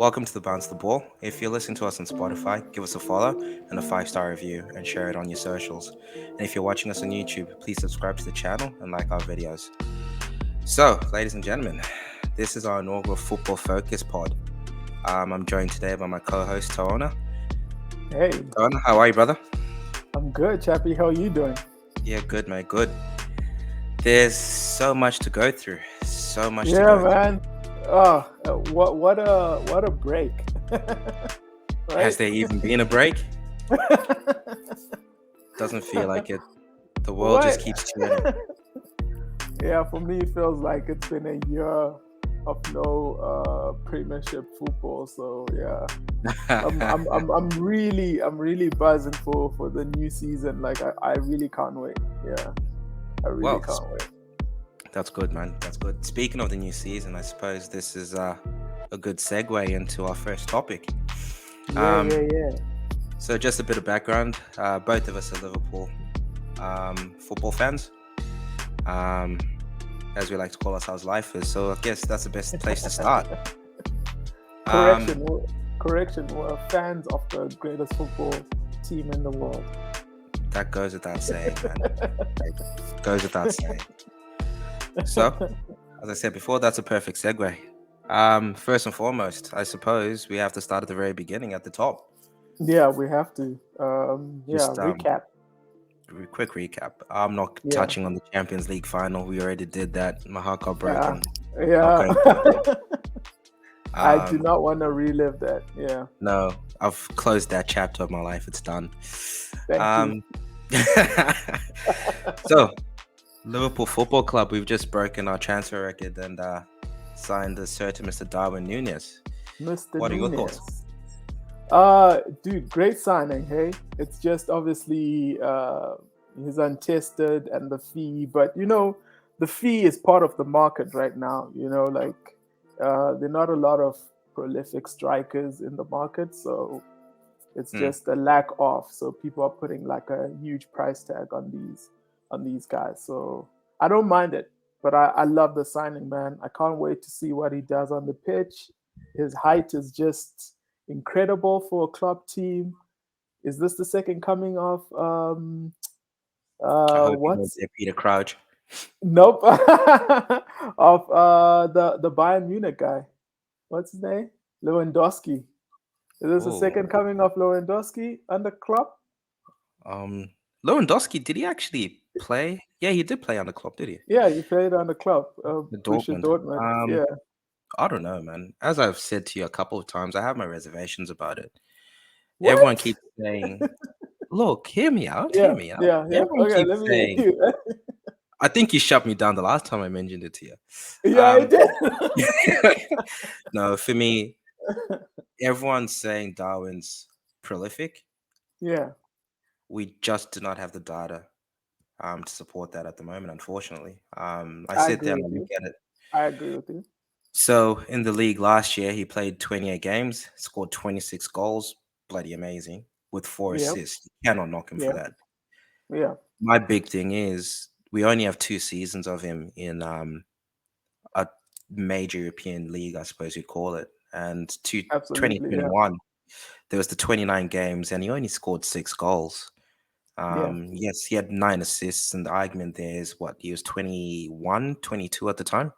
Welcome to the Bounce the Ball. If you're listening to us on Spotify, give us a follow and a 5-star review and share it on your socials. And if you're watching us on YouTube, please subscribe to the channel and like our videos. So, ladies and gentlemen, this is our inaugural Football Focus pod. I'm joined today by my co-host Taona. Hey, Taona, how are you, brother? I'm good, Chappy. How are you doing? Yeah, good, mate. Good. There's so much to go through. So much to Yeah, go man. Oh, what a break, through. right? Has there even been a break? Doesn't feel like it. The world just What? keeps turning. Yeah, for me, it feels like it's been a year of no Premiership football. So yeah, I'm really buzzing for the new season. Like I really can't wait. Yeah, I really Well, can't wait. that's good, man. That's good. Speaking of the new season, I suppose this is a good segue into our first topic. Yeah. So, just a bit of background. Both of us are Liverpool football fans, as we like to call ourselves lifers. So, I guess that's the best place to start. Correction. We're fans of the greatest football team in the world. That goes without saying, man. That goes without saying. So, as I said before, that's a perfect segue. First and foremost, I suppose we have to start at the very beginning, at the top. Yeah, we have to. Just Recap. quick recap. I'm not Yeah, touching on the Champions League final. We already did that. My heart got broken. yeah. Not going I do Um, not want to relive that. Yeah, no, I've closed that chapter of my life. It's done. thank you. So, Liverpool Football Club, we've just broken our transfer record and signed a certain Mr. Darwin Nunez. Mr. What are your Nunez. thoughts? Dude, great signing. Hey, it's just obviously he's untested and the fee, but the fee is part of the market right now. Like there are not a lot of prolific strikers in the market, so it's just a lack of. So people are putting like a huge price tag on these guys. So I don't mind it, but I love the signing, man. I can't wait to see what he does on the pitch. His height is just incredible for a club team. Is this the second coming of I hope you don't what's say Peter Crouch. nope of the Bayern Munich guy? What's his name? Lewandowski. Is this the Oh, second coming of Lewandowski under Klopp? Lewandowski, did he actually play? Yeah, he did play on the club, did he? Yeah, he played under Klopp. The Borussia Dortmund. Dortmund. Yeah. I don't know, man. As I've said to you a couple of times, I have my reservations about it. Everyone What? keeps saying, look, hear me out, hear Yeah, me out. yeah. Everyone Okay, keeps let me. saying, I think you shut me down the last time I mentioned it to you. Yeah, I did. No, for me, everyone's saying Darwin's prolific. Yeah, We just do not have the data to support that at the moment, unfortunately. I I sit agree down with and look you. at it. I agree with you. So in the league last year, he played 28 games, scored 26 goals, bloody amazing, with 4 Yeah, assists. You cannot knock him for yeah, that. yeah. My big thing is we only have 2 seasons of him in a major European league, I suppose you'd call it. And to Absolutely. Yeah, 2021, there was the 29 games and he only scored 6 goals. yeah, Yes, he had 9 assists, and the argument there is what he was 21, 22 at the time.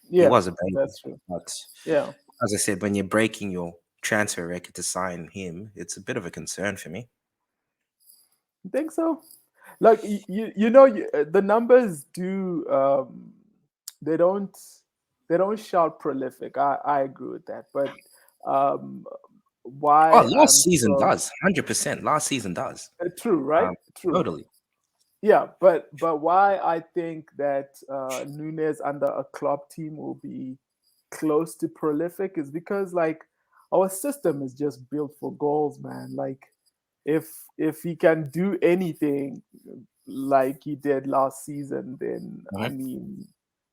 He yeah. was a baby, That's true. but Yeah, as I said, when you're breaking your transfer record to sign him, it's a bit of a concern for me. you think so? Like the numbers do. They don't. They don't shout prolific. I agree with that, but um, Oh, why last I'm season so does 100%. Last season does. true, right? Um, True. Totally. Yeah, but why I think that Nunez under a club team will be close to prolific is because like our system is just built for goals, man. Like if he can do anything like he did last season, then I Mhm. mean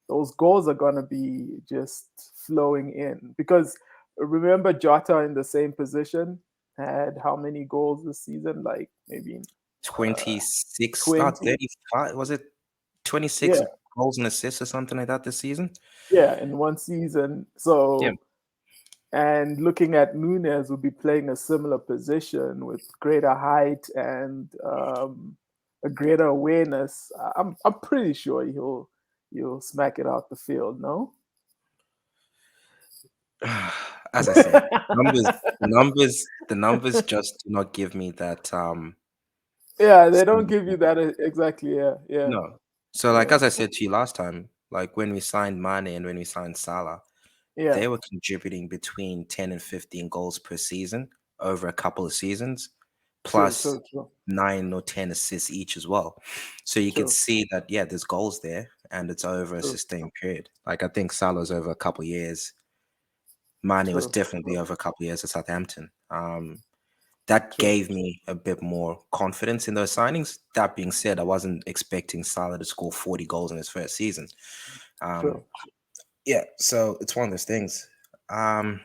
those goals are gonna be just flowing in. Because remember Jota in the same position had how many goals this season? Like maybe uh, 26, not 20. 35. Was it 26 Yeah, goals and assists or something like that this season? yeah, in one season. Yeah. So And looking at Nunez, will be playing a similar position with greater height and a greater awareness. I'm pretty sure he'll smack it out the field. No. As I said, the numbers just do not give me that Yeah, they don't sense give you of- that exactly. Yeah, yeah, no. So like yeah, as I said to you last time, like when we signed Mane and when we signed Salah, yeah. they were contributing between 10 and 15 goals per season over a couple of seasons, True, plus true, true, 9 or 10 assists each as well. So you could true, see that, yeah, there's goals there and it's over a true, sustained period. Like I think Salah's over a couple of years. Mane was true, definitely true, over a couple of years at Southampton. That true, gave me a bit more confidence in those signings. That being said, I wasn't expecting Salah to score 40 goals in his first season. Um, true. yeah, so it's one of those things. Um,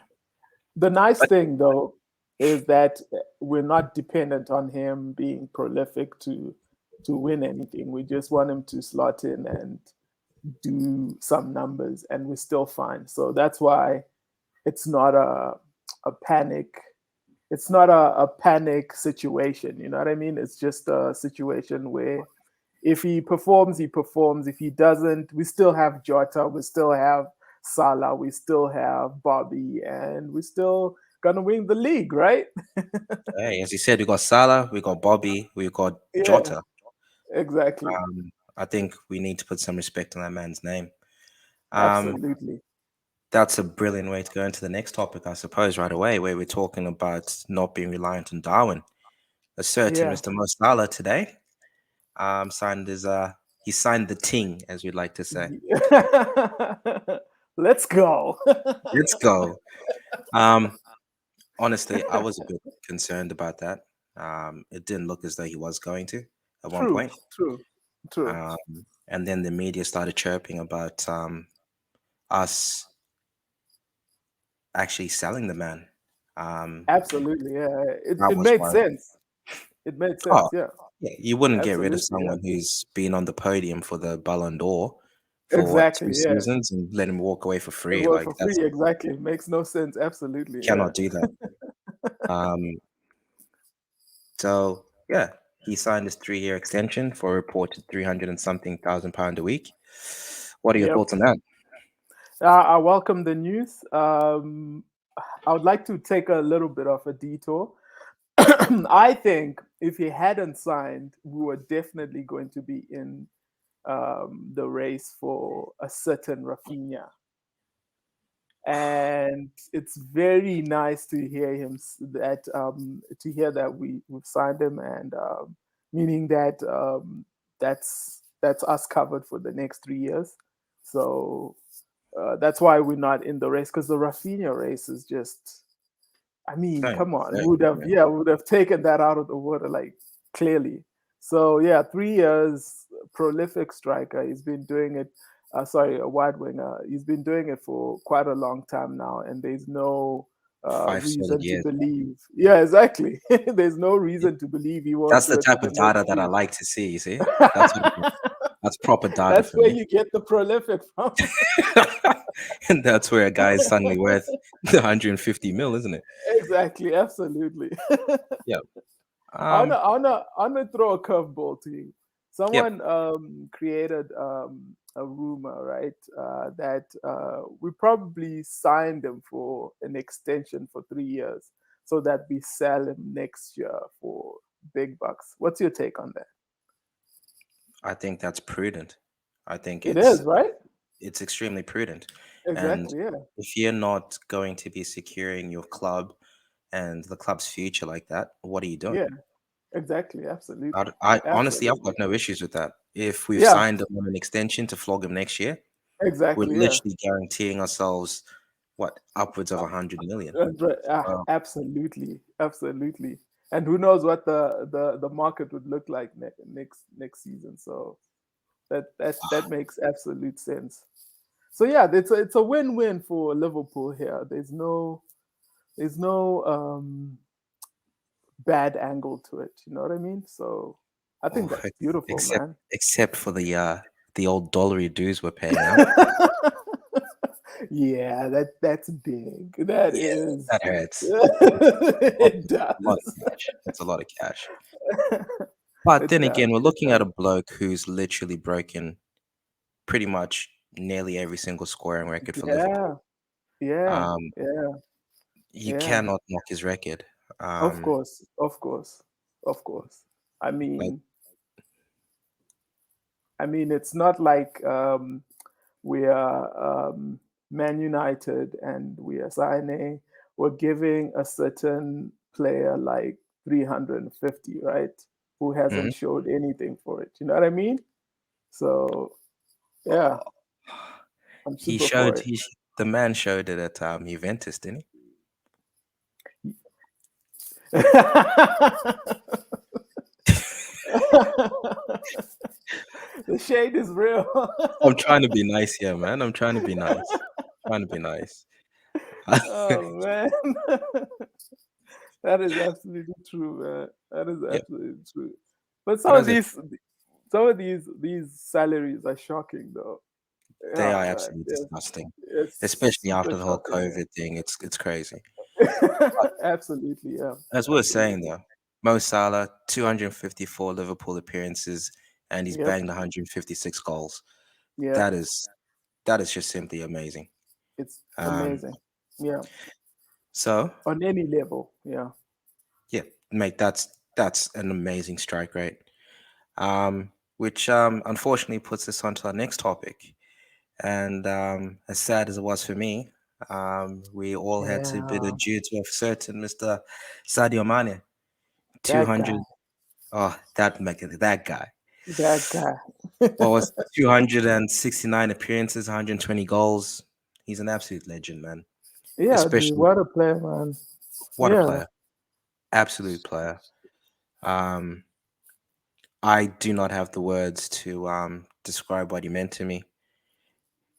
The nice but thing, though, is that we're not dependent on him being prolific to win anything. We just want him to slot in and do some numbers, and we're still fine. So that's why it's not a panic. It's not a panic situation. You know what I mean? It's just a situation where if he performs, he performs. If he doesn't, we still have Jota, we still have Salah, we still have Bobby, and we're still gonna win the league, right? hey, as you said, we got Salah, we got Bobby, we got Yeah, Jota. exactly. I think we need to put some respect on that man's name. Um, Absolutely. that's a brilliant way to go into the next topic, I suppose, right away, where we're talking about not being reliant on Darwin. A certain Yeah. Mr. Mo Salah today signed his he signed the ting, as we'd like to say. Let's go. Let's go. Um, honestly, I was a bit concerned about that. It didn't look as though he was going to at one True, point. true, true. Um, and then the media started chirping about us actually selling the man. Um, Absolutely. Yeah. that It was made why. sense. It made Oh, sense. Yeah. yeah, you wouldn't get rid of Absolutely. Yeah. someone who's been on the podium for the Ballon d'Or for what, two Exactly. Yeah. seasons and let him walk away for And free. work Like for that's free. Exactly. Makes no sense. Absolutely. Yeah. cannot do that. Um, so yeah, he signed his 3 year extension for a reported 300 and something thousand pound a week. What are your Yep. thoughts on that? I welcome the news. I would like to take a little bit of a detour. I think if he hadn't signed, we were definitely going to be in the race for a certain Rafinha. And it's very nice to hear that to hear that we've signed him, and meaning that that's us covered for the next 3 years. So that's why we're not in the race, because the Rafinha race is just, I mean, Very, come on, very we would have, different. yeah, we would have taken that out of the water, like, clearly. So yeah, 3 years, prolific striker. He's been doing it. Sorry, a wide winger. He's been doing it for quite a long time now, and there's no 5 solid reason to years. believe. Yeah, exactly. There's no It- reason to believe he won't That's do the it for type the of next data that I three. like to see. You see, that's that's proper data That's for where me. you get the prolific from. And that's where a guy is suddenly worth 150 mil, isn't it? Exactly, absolutely. Yeah. I wanna, Um. I wanna, I wanna throw a curveball to you. Yep. Someone created a rumor, right? That we probably signed him for an extension for 3 years, so that we sell him next year for big bucks. What's your take on that? I think that's prudent. I think It is, right? it's extremely prudent. And Exactly. Yeah. if you're not going to be securing your club and the club's future like that, what are you doing? Yeah. Exactly. Absolutely. I honestly, I've Absolutely. got no issues with that. If we've Yeah. signed him on an extension to flog him next year, we're Exactly. Yeah. literally guaranteeing ourselves what upwards of 100 million. Right. So, Absolutely, absolutely. And who knows what the market would look like next season? So that makes absolute sense. So yeah, it's a win-win for Liverpool here. There's no bad angle to it. You know what I mean? So I think oh, that's beautiful, except man. except for the old dollary dues we're paying out. Yeah, that's big. That Yeah, is. that hurts. It A lot of does. cash. That's a lot of cash. But It then does. again, we're It looking at a does. bloke who's literally broken pretty much nearly every single scoring record for Yeah. Liverpool. Yeah. Um, Yeah. you Yeah. cannot knock his record. Of Um, course. Of course. Of course. I like mean, it's not like we are Man United and we are signing, we're giving a certain player like 350, right? Who mhm. hasn't showed anything for it. You know what I mean? So, yeah, I'm He super showed for it. the man showed it at Juventus, didn't he? The shade is real. I'm trying to be nice here, man. I'm trying to be nice. Trying to be nice. Oh man. That is absolutely true, man. That is Yeah, absolutely true. But but as I some of these salaries are shocking though. they Oh are man, absolutely disgusting, it's especially super after the whole shocking, COVID thing. It's crazy. man. But Absolutely, yeah. as we were saying Absolutely. though, Mo Salah, 254 Liverpool appearances, and he's Yep. banged 156 goals. Yeah. That is that is just simply amazing. It's Um, amazing. Yeah. so On any level. Yeah. yeah, mate, that's an amazing strike rate. Which unfortunately puts us on to our next topic. And as sad as it was for me, we all had to bid Yeah. adieu to a certain Mr. Sadio Mane. That guy. 200. Oh, that guy. That guy. What was 269 appearances, 120 goals. He's an absolute legend, man. Yeah, dude, Especially what a player, man. what a Yeah. player, absolute player. Um, I do not have the words to describe what he meant to me.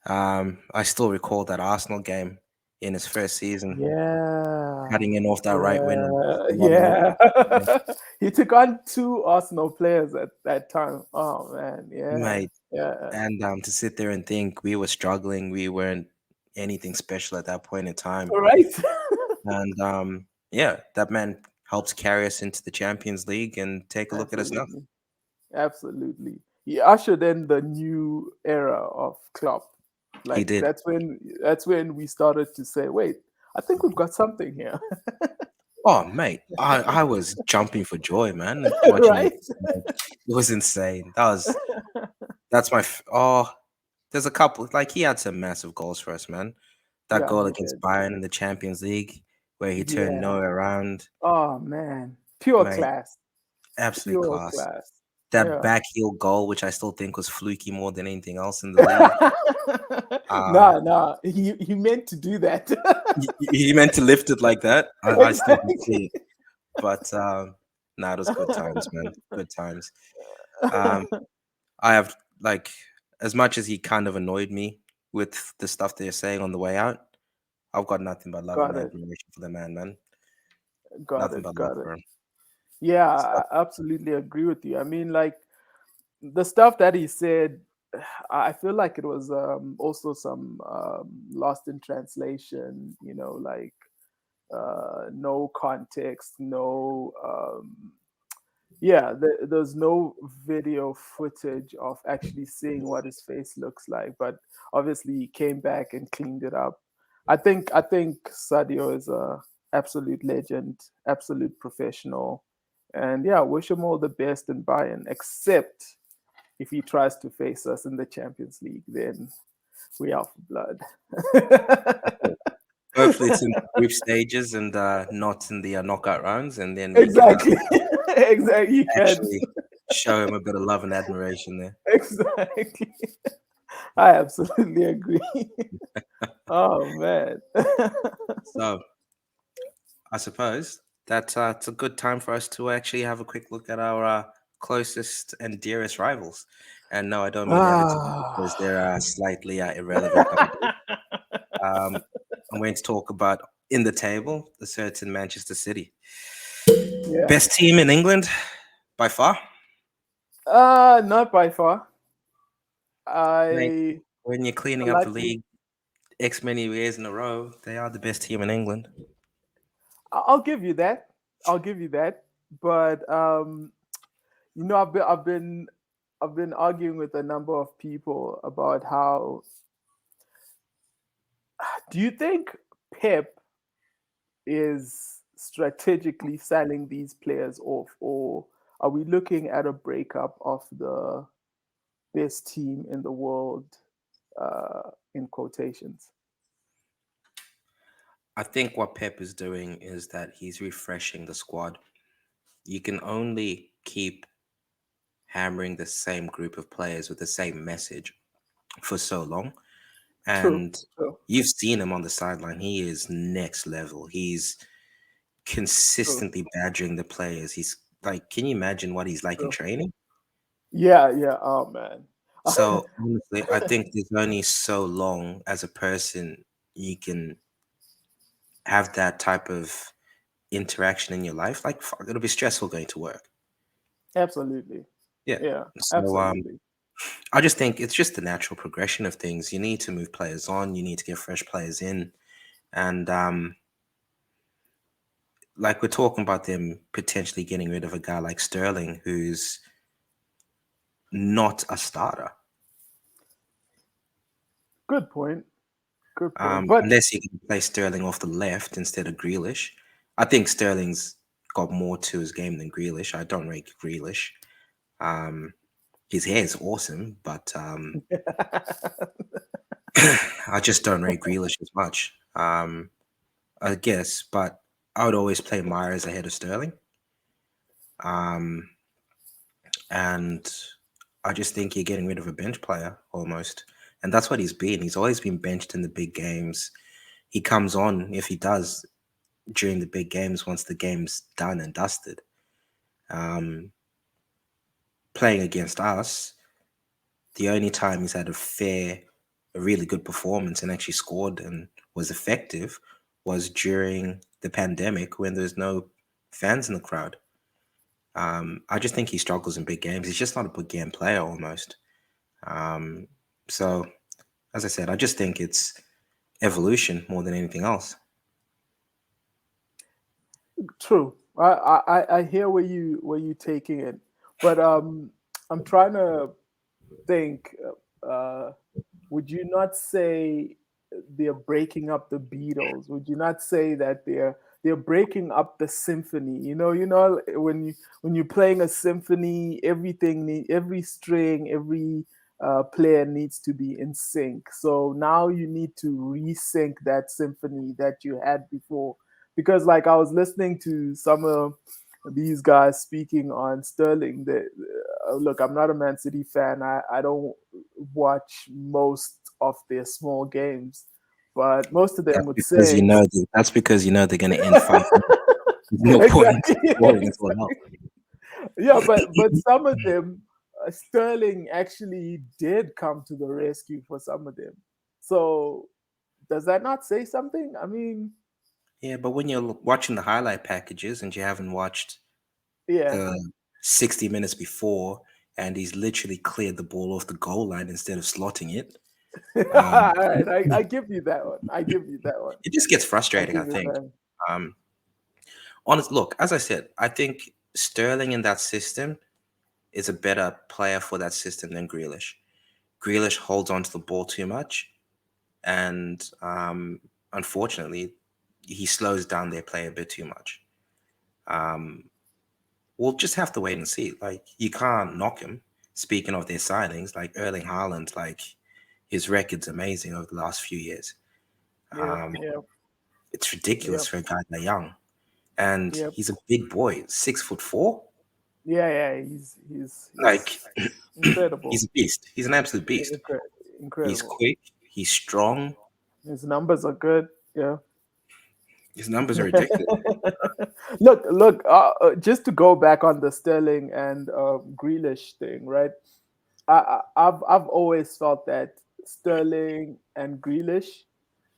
I still recall that Arsenal game in his first season, Yeah. cutting in off that right wing and Yeah. lobbing it. Yeah. He took on two Arsenal players at that time. Oh man. Yeah. Mate, Yeah. and to sit there and think we were struggling, we weren't anything special at that point in time. All right. And yeah, that man helped carry us into the Champions League and take a look at us now. Absolutely. Absolutely. He ushered in the new era of Klopp. He Like did. that's when we started to say, wait, I think we've got something here. Oh, mate, I was jumping for joy, man, watching him. Right? It was insane. That's my oh. There's a couple like he had some massive goals for us, man. That Yeah, goal he against did. Bayern in the Champions League, where he turned Yeah. Noah around, Oh man. Pure mate, class. absolute Pure class. class. That Yeah. back heel goal, which I still think was fluky more than anything else in the league. Um, Nah, nah. He meant to do that. he meant to lift it like that. I still can Exactly. see it, but nah, it was good times, man. Good times. Um, I have like as much as he kind of annoyed me with the stuff they're saying on the way out. I've got nothing but love and Got it. admiration for the man, man. Got Nothing it. but love Got it. for him. Yeah, So, I absolutely agree with you. I mean, like the stuff that he said, I feel like it was also some lost in translation. Like no context, no yeah, there's no video footage of actually seeing what his face looks like, but obviously he came back and cleaned it up. I think Sadio is a absolute legend, absolute professional, and yeah, wish him all the best in Bayern. Except if he tries to face us in the Champions League, then we out for blood. hopefully it's in the group stages and not in the knockout rounds, and then we can Exactly, exactly. You can actually show him a bit of love and admiration there. exactly. I absolutely agree. Oh man. So I suppose that it's a good time for us to actually have a quick look at our closest and dearest rivals. And no, I don't mean Everton because Ah. they're slightly irrelevant nowadays. Um, I'm going to talk about in the table a certain Manchester City, Yeah. best team in England by far. Not by far. Mate, I when you're I cleaning up the like to. league, X many years in a row, they are the best team in England. I'll give you that. I'll give you that. But I've been arguing with a number of people about how do you think Pep is strategically selling these players off, or are we looking at a breakup of the best team in the world in quotations? I think what Pep is doing is that he's refreshing the squad. You can only keep hammering the same group of players with the same message for so long. True, And true, you've seen him on the sideline. He is next level. He's true, consistently badgering the players. He's like, can you imagine what he's like in true. training? Yeah, yeah. Oh man. So honestly, I think there's only so long as a person you can have that type of interaction in your life. Like, fuck, it'll be stressful going to work. Absolutely. Yeah. Yeah, So absolutely. I just think it's just the natural progression of things. You need to move players on. You need to get fresh players in, and like we're talking about them potentially getting rid of a guy like Sterling, who's not a starter, Good point. Good point. But unless you can play Sterling off the left instead of Grealish. I think Sterling's got more to his game than Grealish. I don't rate Grealish. Um, his hair is awesome, but I just don't rate Grealish as much. I guess, but I would always play Myers ahead of Sterling. Um, and I just think you're getting rid of a bench player almost. And that's what he's been. He's always been benched in the big games. He comes on if he does during the big games once the game's done and dusted. Um, Playing against us, the only time he's had a really good performance and actually scored and was effective was during the pandemic when there's no fans in the crowd. I just think he struggles in big games. He's just not a big game player almost. Um, so, as I said, I just think it's evolution more than anything else. true. I hear where you taking it, but I'm trying to think. Uh, would you not say they're breaking up the Beatles? Would you not say that they're breaking up the symphony? When you're playing a symphony, every string, every player needs to be in sync. So now you need to resync that symphony that you had before. Because like I was listening to some of these guys speaking on Sterling. That look, I'm not a Man City fan. I don't watch most of their small games, but most of them would say That's because you know they're going to end 5-0. There's no point in exactly. scoring as well. Yeah, but some of them, Sterling actually did come to the rescue for some of them. So does that not say something? I mean, Yeah, but when you're watching the highlight packages and you haven't watched yeah. the 60 minutes before, and he's literally cleared the ball off the goal line instead of slotting it, All um, right, I give you that one. I give you that one. it just gets I frustrating, I give you think. that. Um, look, as I said, I think Sterling in that system is a better player for that system than Grealish. Grealish holds onto the ball too much, and unfortunately, he slows down their play a bit too much. Um, we'll just have to wait and see. Like, you can't knock him. Speaking of their signings, like Erling Haaland, like his record's amazing over the last few years. Yep, Um, yep, it's ridiculous yep, for a guy that young, and yep. he's a big boy, 6'4". Yeah, yeah. He's Like, he's incredible. a beast. He's an absolute beast. He's Incredible. quick. He's strong. His numbers are good. Yeah. His numbers are ridiculous. Look. Just to go back on the Sterling and Grealish thing, right? I've always felt that Sterling and Grealish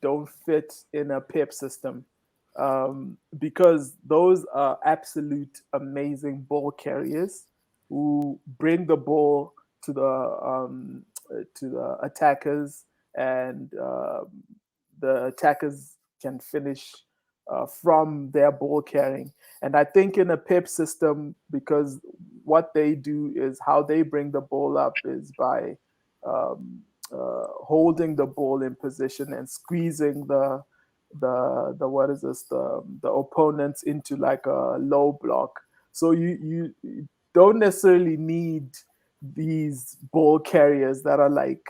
don't fit in a Pep system because those are absolute amazing ball carriers who bring the ball to the attackers and the attackers can finish from their ball carrying. And I think in a Pep system, because what they do is how they bring the ball up is by um, holding the ball in position and squeezing the what is this the opponents into like a low block. So you don't necessarily need these ball carriers that are like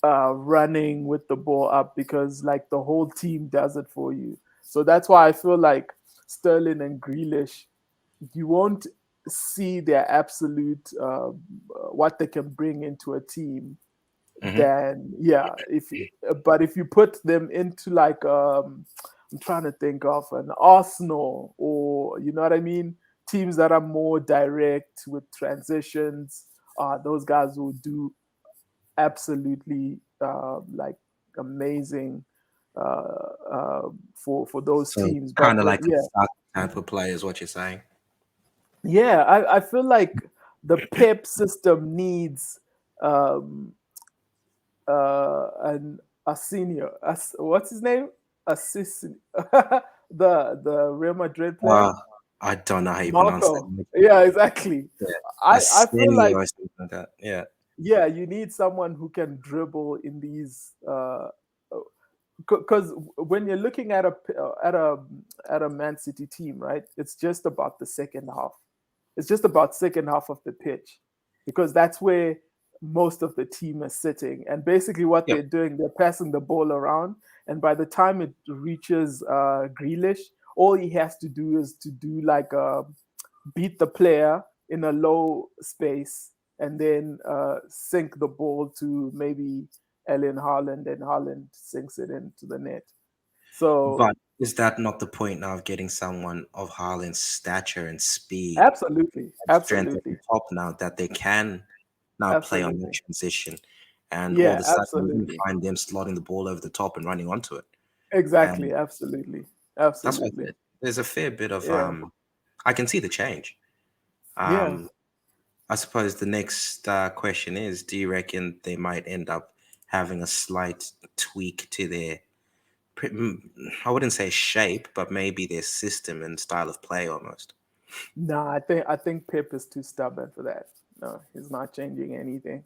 running with the ball up, because like the whole team does it for you. So that's why I feel like Sterling and Grealish, you won't see their absolute what they can bring into a team. Hmm. Then yeah, if but if you put them into like I'm trying to think of an Arsenal, or you know what I mean, teams that are more direct with transitions, those guys will do absolutely like amazing for those So teams. But kind of like a yeah, stock type of play is what you're saying. yeah, I feel like the Pep system needs um, an a senior. What's his name? Assistant. The Real Madrid player, Uh, I don't know how you pronounce Marco. that. Yeah, exactly. Yeah. I feel Arsenio like or something like that. Yeah. yeah, you need someone who can dribble in these because when you're looking at a Man City team, right? It's just about the second half. It's just about second half of the pitch, because that's where most of the team is sitting. And basically, what Yep. they're doing, they're passing the ball around, and by the time it reaches Grealish, all he has to do is to do like beat the player in a low space, and then sink the ball to maybe Ellen Haaland, and Haaland sinks it into the net. So But is that not the point now of getting someone of Haaland's stature and speed absolutely, and strength at the absolutely, top now that they can now play on your absolutely, transition, and all of yeah, a sudden you're going to absolutely, find them slotting the ball over the top and running onto it, and exactly, absolutely, that's what absolutely, there's a fair bit of yeah, I can see the change. yeah. Um, I suppose the next question is: do you reckon they might end up having a slight tweak to their I wouldn't say shape, but maybe their system and style of play almost? No, I think Pep is too stubborn for that. No, he's not changing anything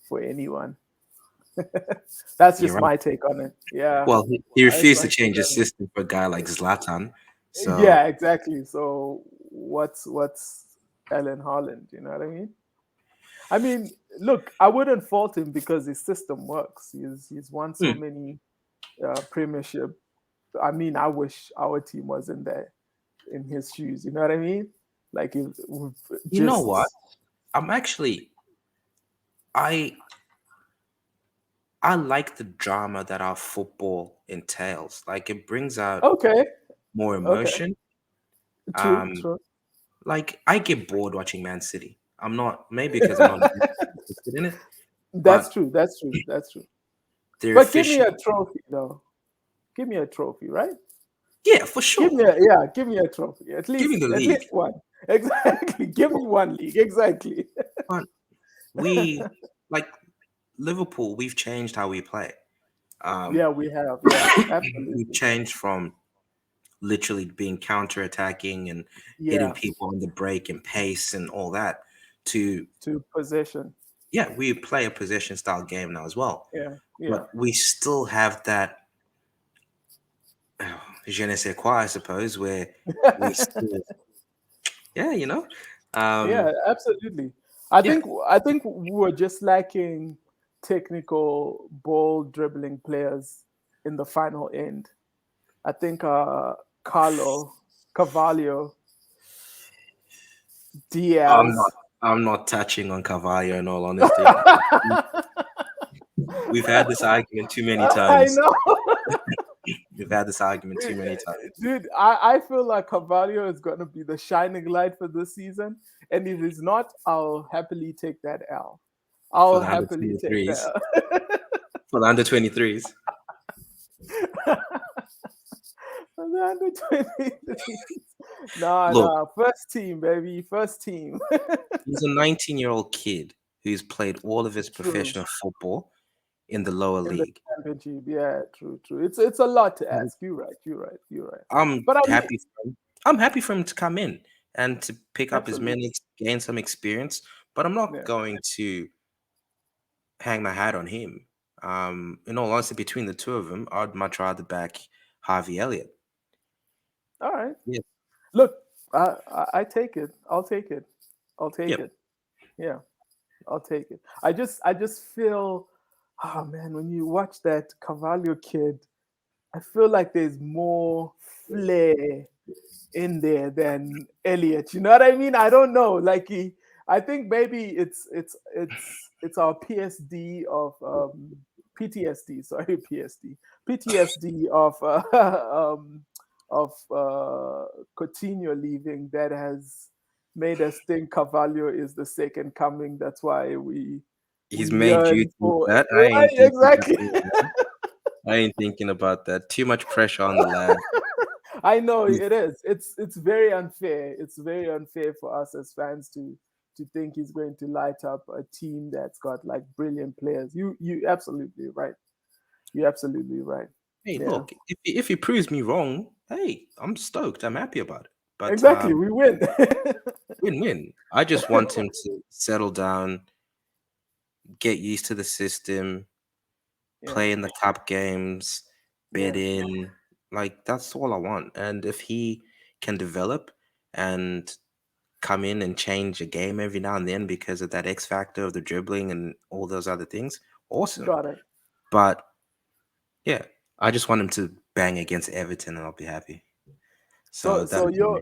for anyone. That's You're just right. my take on it. Yeah, Well, he that's refused my to take change his on it. system for a guy like Zlatan. So, Yeah, exactly. So what's Ellen Holland? You know what I mean? I mean, look, I wouldn't fault him because his system works. He's won so hmm, many Premiership. I mean, I wish our team was in there in his shoes. You know what I mean? Like it, we've you know what? just I'm actually I I like the drama that our football entails. Like it brings out okay, more okay, emotion. true, Um, true. like I get bored watching Man City. I'm not maybe because I'm not interested in it, That's but true. That's true. That's true. their But give me efficient. a trophy, though. Give me a trophy, right? Yeah, for Give sure. me a yeah. Give me a trophy. Give me the At league. least one. Exactly. Give me one league. Exactly. But we like Liverpool. We've changed how we play. Um, Yeah, we have. Yeah, we've absolutely. changed from literally being counter-attacking and hitting Yeah, people on the break and pace and all that to to possession. yeah, we play a possession style game now as well. Yeah, yeah. But we still have that je ne sais quoi, I suppose, where we still yeah, Yeah, um, absolutely. I yeah, think I think we were just lacking technical ball dribbling players in the final end. I think Carlo, Cavallo, I'm Diaz. not I'm not touching on Carvalho in all honesty. We've had this argument too many I times. know. We've had this argument too many times Dude, I feel like Cavallo is going to be the shining light for this season. And if it's not, I'll happily take that L. for I'll the under happily take 23s. that. For the under 23s. For the under 23. Nah, Look, nah. First team, baby. First team. he's a 19-year-old kid who's played all of his True. professional football. in the lower in the league. championship. Yeah, true, true. It's a lot to ask. You're right. You're right. You're right. I'm But I mean, happy for him. I'm happy for him to come in and to pick up his absolutely. minutes, gain some experience. But I'm not Yeah. going to hang my hat on him. In all honesty, between the two of them, I'd much rather back Harvey Elliott. All right. Yeah. Look, I take it. I'll take it. I'll take Yep. it. Yeah, I'll take it. I just feel, oh man, when you watch that Carvalho kid, I feel like there's more flair in there than Elliot. You know what I mean? I don't know. Like I think maybe it's our PSD of PTSD. Sorry, PSD. PTSD of Coutinho leaving that has made us think Carvalho is the second coming. That's why we He's made you yearn think for that. I right ain't thinking that exactly. thing, man. I ain't thinking about that. Too much pressure on the lad. I know He's, it is. It's very unfair. It's very unfair for us as fans to think he's going to light up a team that's got like brilliant players. You absolutely right. You're absolutely right. hey, Yeah. look, if he proves me wrong, hey, I'm stoked. I'm happy about it. But Exactly. We win. win-win. I just want him to settle down, get used to the system, Yeah. play in the cup games, bed Yeah. in. Like that's all I want. And if he can develop and come in and change a game every now and then because of that X factor of the dribbling and all those other things, awesome. Got it. But yeah, I just want him to bang against Everton and I'll be happy. So So that so your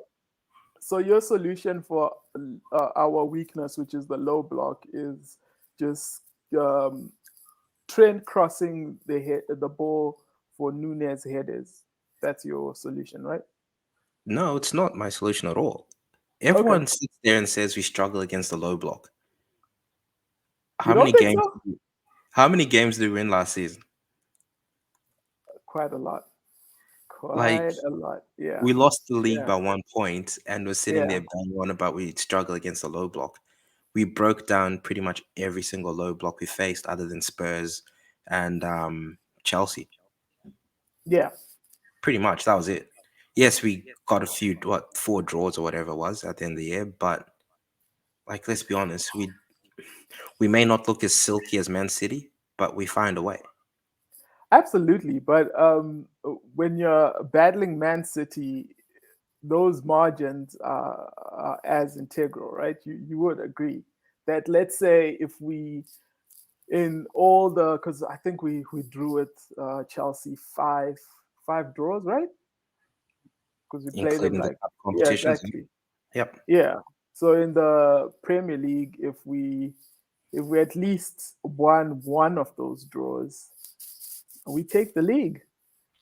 so your solution for our weakness, which is the low block, is just um, Trent crossing the ball for Nunez headers. That's your solution, right? no, it's not my solution at all. Okay. Everyone sits there and says we struggle against the low block. You How don't many think games? so? How many games did we win last season? Quite a lot. Like Quite a lot. Yeah. we lost the league Yeah. by 1 point, and we're sitting Yeah. there banging on about we struggle against the low block. We broke down pretty much every single low block we faced, other than Spurs and Chelsea. Yeah. Pretty much that was it. Yes, we got a few what 4 draws or whatever it was at the end of the year, but like let's be honest, we may not look as silky as Man City, but we find a way. Absolutely. But when you're battling Man City, those margins are as integral, right? You would agree that, let's say, if we in all the, because I think we drew it Chelsea five draws, right? Because we play them Including the like, cup yeah, competitions. exactly. Yep. Yeah. So in the Premier League, if we at least won one of those draws, we take the league.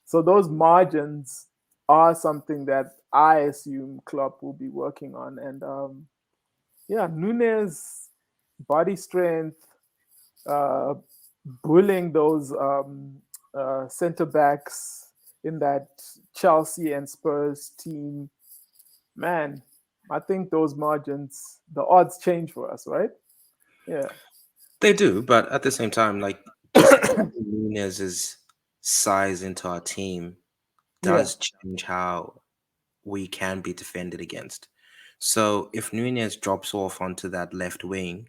So those margins are something that I assume Klopp will be working on. And yeah, Nunez, body strength, uh, bullying those center backs in that Chelsea and Spurs team, man, I think those margins, the odds change for us, right? Yeah. They do, but at the same time, like just adding Nunez's size into our team Yeah. does change how we can be defended against. So if Nunez drops off onto that left wing,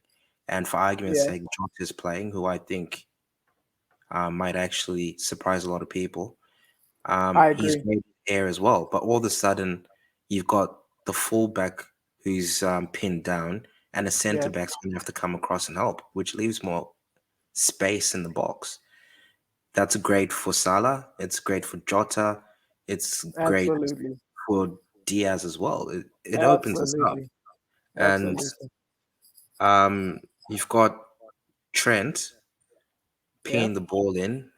and for argument's Yeah. sake, Jota is playing, who I think might actually surprise a lot of people, I he's agree. great air as well. But all of a sudden, you've got the fullback who's pinned down, and a centre Yeah. back's going to have to come across and help, which leaves more space in the box. That's great for Salah. It's great for Jota. It's great Absolutely. for Diaz as well. It opens us up. Absolutely. And Absolutely. you've got Trent Yeah. pinning the ball in.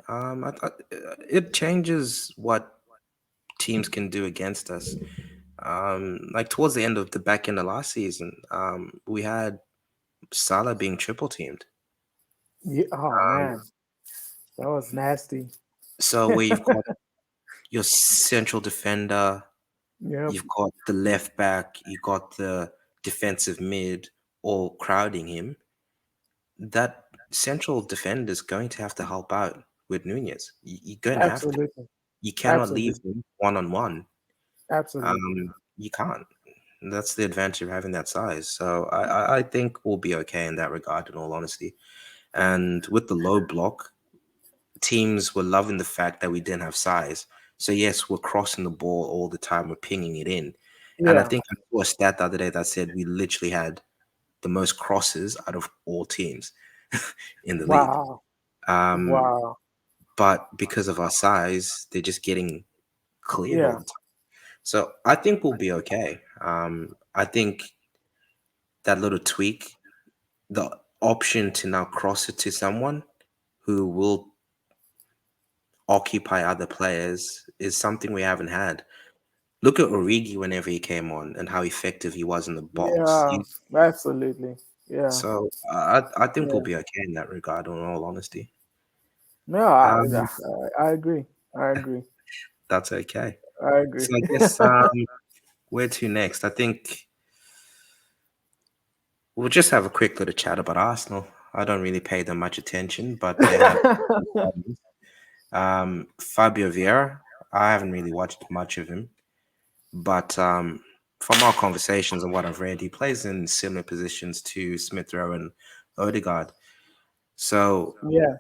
It changes what teams can do against us. Like towards the end of the back end of last season, we had Salah being triple teamed. Yeah. Oh man, that was nasty. So where you've got your central defender, Yep. you've got the left back, you got the defensive mid, all crowding him. That central defenders going to have to help out with Nunez. You're going to have to. Absolutely. You cannot leave Absolutely. him one on one. Absolutely. You can't. That's the advantage of having that size. So I think we'll be okay in that regard, in all honesty. And with the low block, teams were loving the fact that we didn't have size. So yes, we're crossing the ball all the time. We're pinging it in. And I Yeah. think I saw a stat the other day that said we literally had the most crosses out of all teams in the league. Wow. Um, Wow. but because of our size, they're just getting cleared all Yeah. the time. So I think we'll be okay. I think that little tweak, the option to now cross it to someone who will occupy other players, is something we haven't had. Look at Origi whenever he came on and how effective he was in the box. Yeah. Absolutely. Yeah. So I think we'll Yeah. be okay in that regard, in all honesty. No, Um, I agree. I agree. that's okay. I agree. So I guess where to next? I think we'll just have a quick little chat about Arsenal. I don't really pay them much attention, but they have Fabio Vieira. I haven't really watched much of him, but from our conversations and what I've read, he plays in similar positions to Smith Rowe and Odegaard. So Yeah.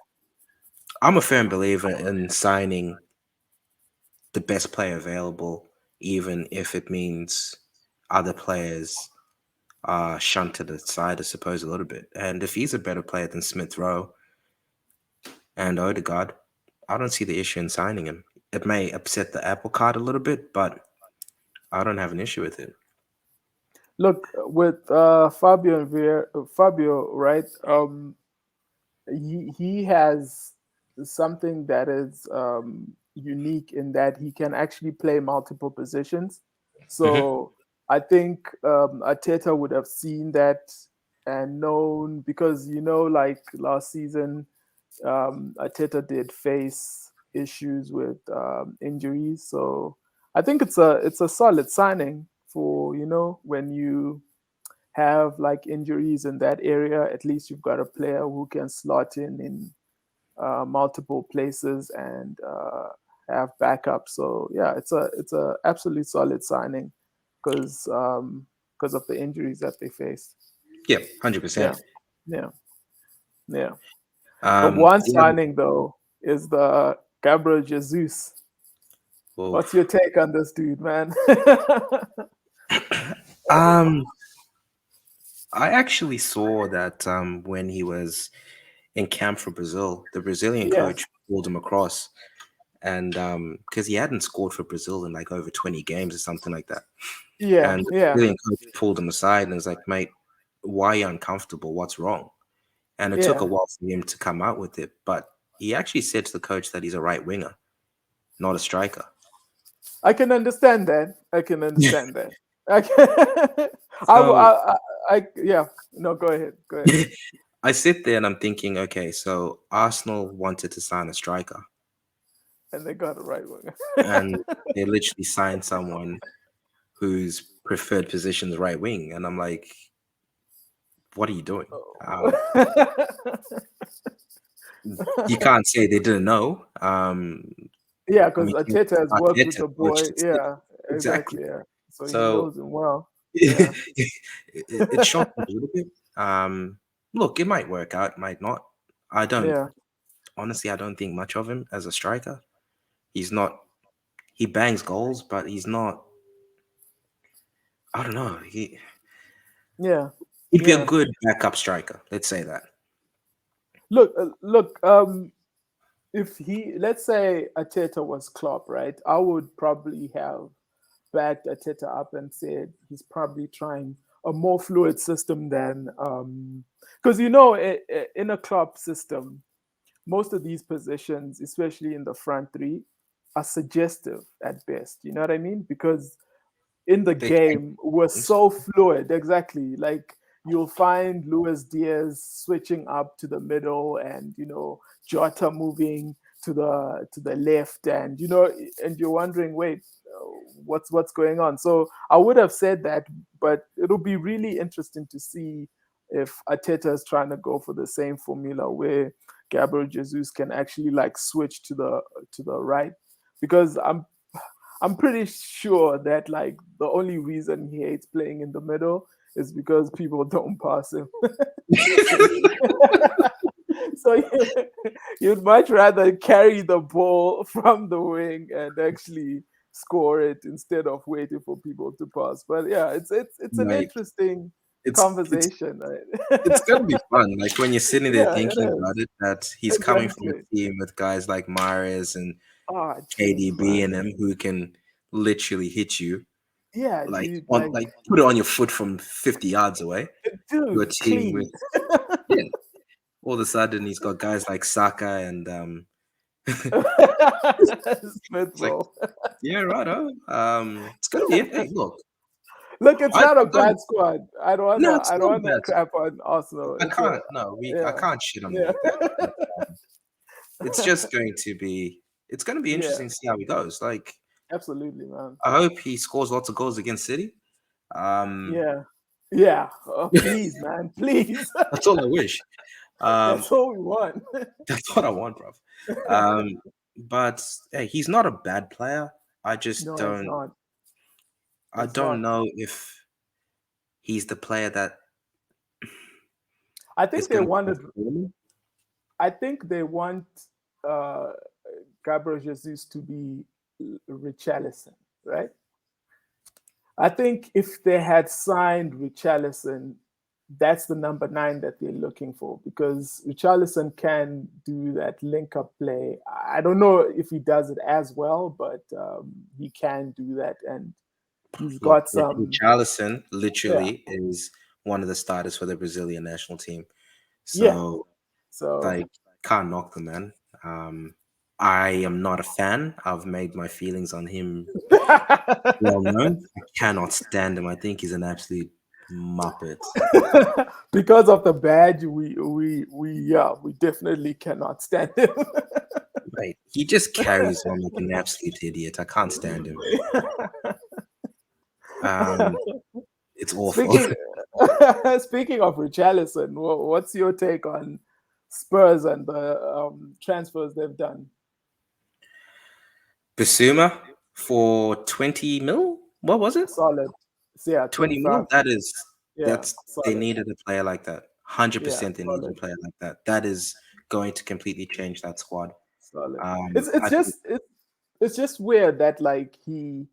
I'm a firm believer in signing the best player available, even if it means other players are shunted aside, I suppose, a little bit. And if he's a better player than Smith Rowe and Odegaard, I don't see the issue in signing him. It may upset the apple cart a little bit, but I don't have an issue with it. Look, with Fabio, right? He has something that is unique in that he can actually play multiple positions. Hmm. So I think Arteta would have seen that and known, because like last season, Arteta did face issues with injuries. So I think it's a solid signing for when you have like injuries in that area. At least you've got a player who can slot in multiple places and have backup. So yeah, it's a absolutely solid signing because of the injuries that they faced. Yeah, 100%. Yeah, yeah, yeah. But one The other, signing though is the Gabriel Jesus. What's your oof. take on this dude, man? um, I actually saw that when he was in camp for Brazil, the Brazilian Yeah, coach pulled him across, and because he hadn't scored for Brazil in like over 20 games or something like that, yeah, and the yeah, Brazilian coach pulled him aside and was like, "Mate, why are you uncomfortable? What's wrong?" And it took a yeah. while for him to come out with it, but he actually said to the coach that he's a right winger, not a striker. I can understand that. I can understand that. I can, So yeah. No, go ahead. Go ahead. I sit there and I'm thinking, okay, so Arsenal wanted to sign a striker, And they got it right one. and they literally signed someone whose preferred position is right wing, and I'm like, what are you doing? Um, you can't say they didn't know. Yeah, I because mean, Arteta has worked with Arteta the boy. coached it, yeah, Yeah, exactly. exactly. Yeah, so he So knows him well. Yeah, it shocked me a little bit. Look, it might work out, might not. I don't yeah, honestly. I don't think much of him as a striker. He's not. He bangs goals, but he's not. I don't know. yeah, He'd be a yeah. good backup striker. Let's say that. Look. If let's say Arteta was Klopp, right? I would probably have backed Arteta up and said he's probably trying a more fluid system than because in a Klopp system, most of these positions, especially in the front three, are suggestive at best. You know what I mean? Because in the They change game was things. so fluid. Exactly. Like you'll find Luis Diaz switching up to the middle and Jota moving to the left and and you're wondering, wait, what's going on? So I would have said that, but it'll be really interesting to see if Ateta is trying to go for the same formula where Gabriel Jesus can actually like switch to the right, because I'm pretty sure that like the only reason he hates playing in the middle is because people don't pass him. so so you'd much rather carry the ball from the wing and actually score it instead of waiting for people to pass. But yeah, it's an Like interesting it's conversation, it's right? gonna be fun. Like when you're sitting there Yeah, it thinking is. about it, that he's coming from Exactly. a team with guys like Mares and Ah, jeez, KDB and man. them who can literally hit you Yeah, like dude, on like, like put it on your foot from 50 yards away. To a dude, team with clean. yeah, all of a sudden he's got guys like Saka and Smith, it's like bro. yeah, right. It's gonna be it. Hey, look, Look, it's I not a don't. bad squad. No, I it's don't not a wanna bad crap squad. on Arsenal. I It's a can't. No, I yeah, can't shit on them yeah, like that. But it's just going to be. It's going to be yeah. interesting to see how he goes. Like, Absolutely, man. I hope he scores lots of goals against City. Um, Yeah, yeah. Please, man, please. that's all I wish. Um, That's all we want. that's what I want, bro. Um, but hey, he's not a bad player. I just No, it's don't. not. I It's don't not. know if he's the player that I is think they going to wanted. transform. I think they want uh, Gabriel Jesus to be Richarlison, right? I think if they had signed Richarlison, that's the number nine that they're looking for, because Richarlison can do that link up play. I don't know if he does it as well, but he can do that, and he's Look, got some. Richarlison Yeah, literally is one of the starters for the Brazilian national team. yeah. So, So like, can't knock the man. I am not a fan. I've made my feelings on him well known. I cannot stand him. I think he's an absolute muppet. because of the badge, we definitely cannot stand him. Right. He just carries on like an absolute idiot. I can't stand him. Um, it's awful. Speaking speaking of Richarlison, what's your take on Spurs and the transfers they've done? Basuma for 20 mil? What was it? Solid. So yeah, 20 25. mil? Yeah, That's they solid. needed a player like that. Yeah, 100% they needed a solid. player like that. That is going to completely change that squad. Solid. I It's think it's just weird that like he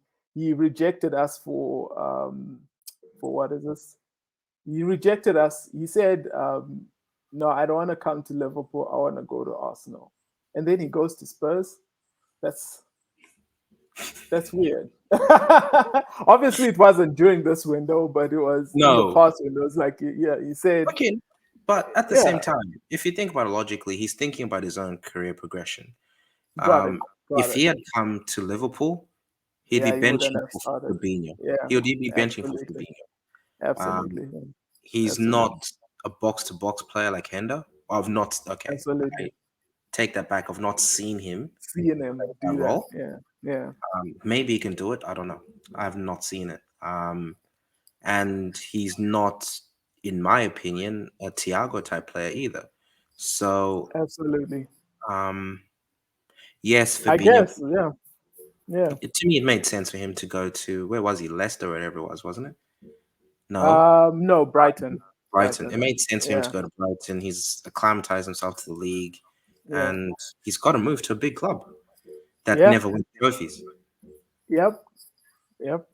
rejected us for what is this? He rejected us. He said, "No, I don't want to come to Liverpool. I want to go to Arsenal." And then he goes to Spurs. That's that's weird. Obviously, it wasn't during this window, but it was in the no. past windows. Like, yeah, he said, Okay. But at the same "Yeah, time, if you think about it logically, he's thinking about his own career progression. got it, Um, got if it." he had come to Liverpool, he'd be Yeah, he wouldn't benching have for started. Fabinho. Yeah, He would be benching for absolutely, Fabinho. absolutely, He's absolutely, not a box to box player like Hender. I've not okay. I absolutely. take that back. I've not seen him Seeing him that do that, role. yeah, yeah, Maybe he can do it. I don't know. I have not seen it. And he's not, in my opinion, a Thiago type player either. So, absolutely. um, yes, I Fabinho. guess, yeah, yeah. To me, it made sense for him to go to where was he? Leicester, or whatever it was, wasn't it? No, No, Brighton, Brighton. It Brighton. made sense for him to Yeah, go to Brighton. He's acclimatized himself to the league, yeah, and he's got to move to a big club that yeah. never wins trophies. Yep, yep.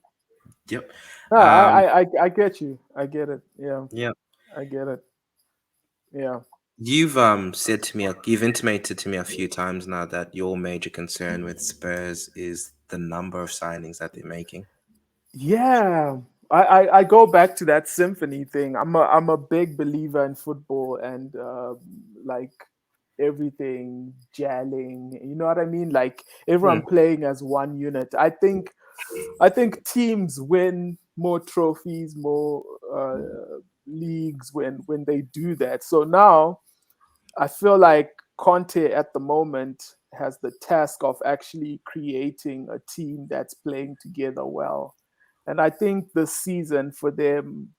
Yep. Ah, Um, I get you. I get it. Yeah, yeah. I get it. Yeah. You've said to me, you've intimated to me a few times now that your major concern with Spurs is the number of signings that they're making. Yeah, I go back to that symphony thing. I'm a big believer in football and like everything gelling. You know what I mean? Like everyone Hmm. playing as one unit. I think teams win more trophies, more leagues when they do that. So now I feel like Conte at the moment has the task of actually creating a team that's playing together well. And I think this season for them,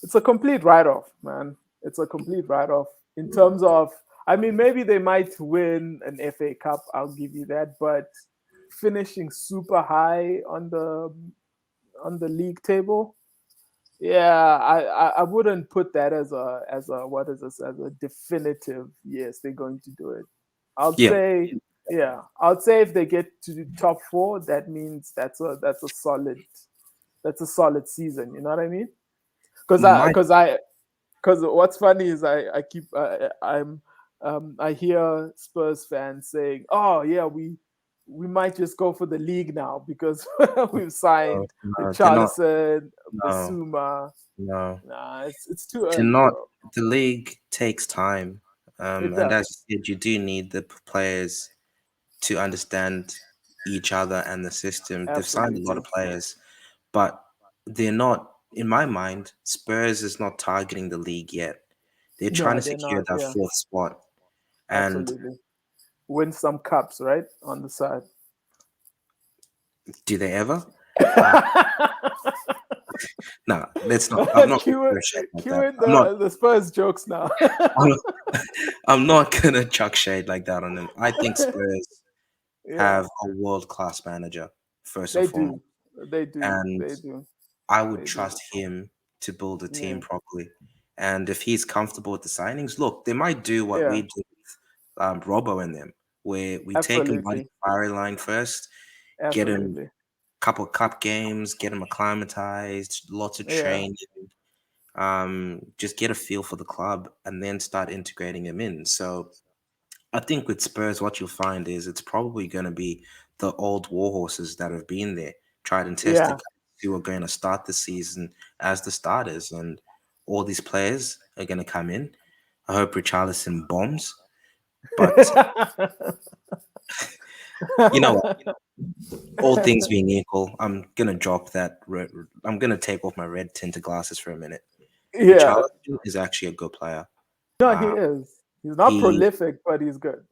it's a complete write-off, man. It's a complete write-off in terms of. I mean, maybe they might win an FA Cup. I'll give you that, but finishing super high on the league table, yeah, I wouldn't put that as a what is this as a definitive. Yes, they're going to do it. I'd Yeah, say, yeah, I'd say if they get to the top four, that means that's a solid season. You know what I mean? Because my because what's funny is I keep I hear Spurs fans saying, "Oh yeah, we might just go for the league now because we've signed they're not. Richarlison, No, Basuma." no, Nah, it's too they're early, not. bro. The league takes time, It and as does. you said, you do need the players to understand each other and the system. They've signed a lot of Absolutely. players, but they're not. In my mind, Spurs is not targeting the league yet. They're trying No, to they're secure not. that Yeah, fourth spot. And absolutely. Win some cups, right? On the side. do they ever? Uh, no, let's not. I'm not cue gonna it, shade like cue that. it I'm not. the Spurs jokes now. I'm not, I'm not gonna chuck shade like that on them. I think Spurs Yeah, have a world class manager first and they foremost, do. They do. and They do. I would They do. trust him to build a team Yeah. properly. And if he's comfortable with the signings, look, they might do what Yeah. we did with Robbo and them, where we take him by the Absolutely. firing line first, get him Absolutely. a couple of cup games, get him acclimatized, lots of Yeah. training, just get a feel for the club, and then start integrating him in. So I think with Spurs, what you'll find is it's probably going to be the old war horses that have been there, tried and tested, Yeah. who are going to start the season as the starters, and all these players are going to come in. I hope Richarlison bombs, but you know what? All things being equal, I'm gonna drop that. I'm gonna take off my red tinted glasses for a minute. yeah. Richarlison is actually a good player. No, he Uh, is. He's not he, prolific, but he's good.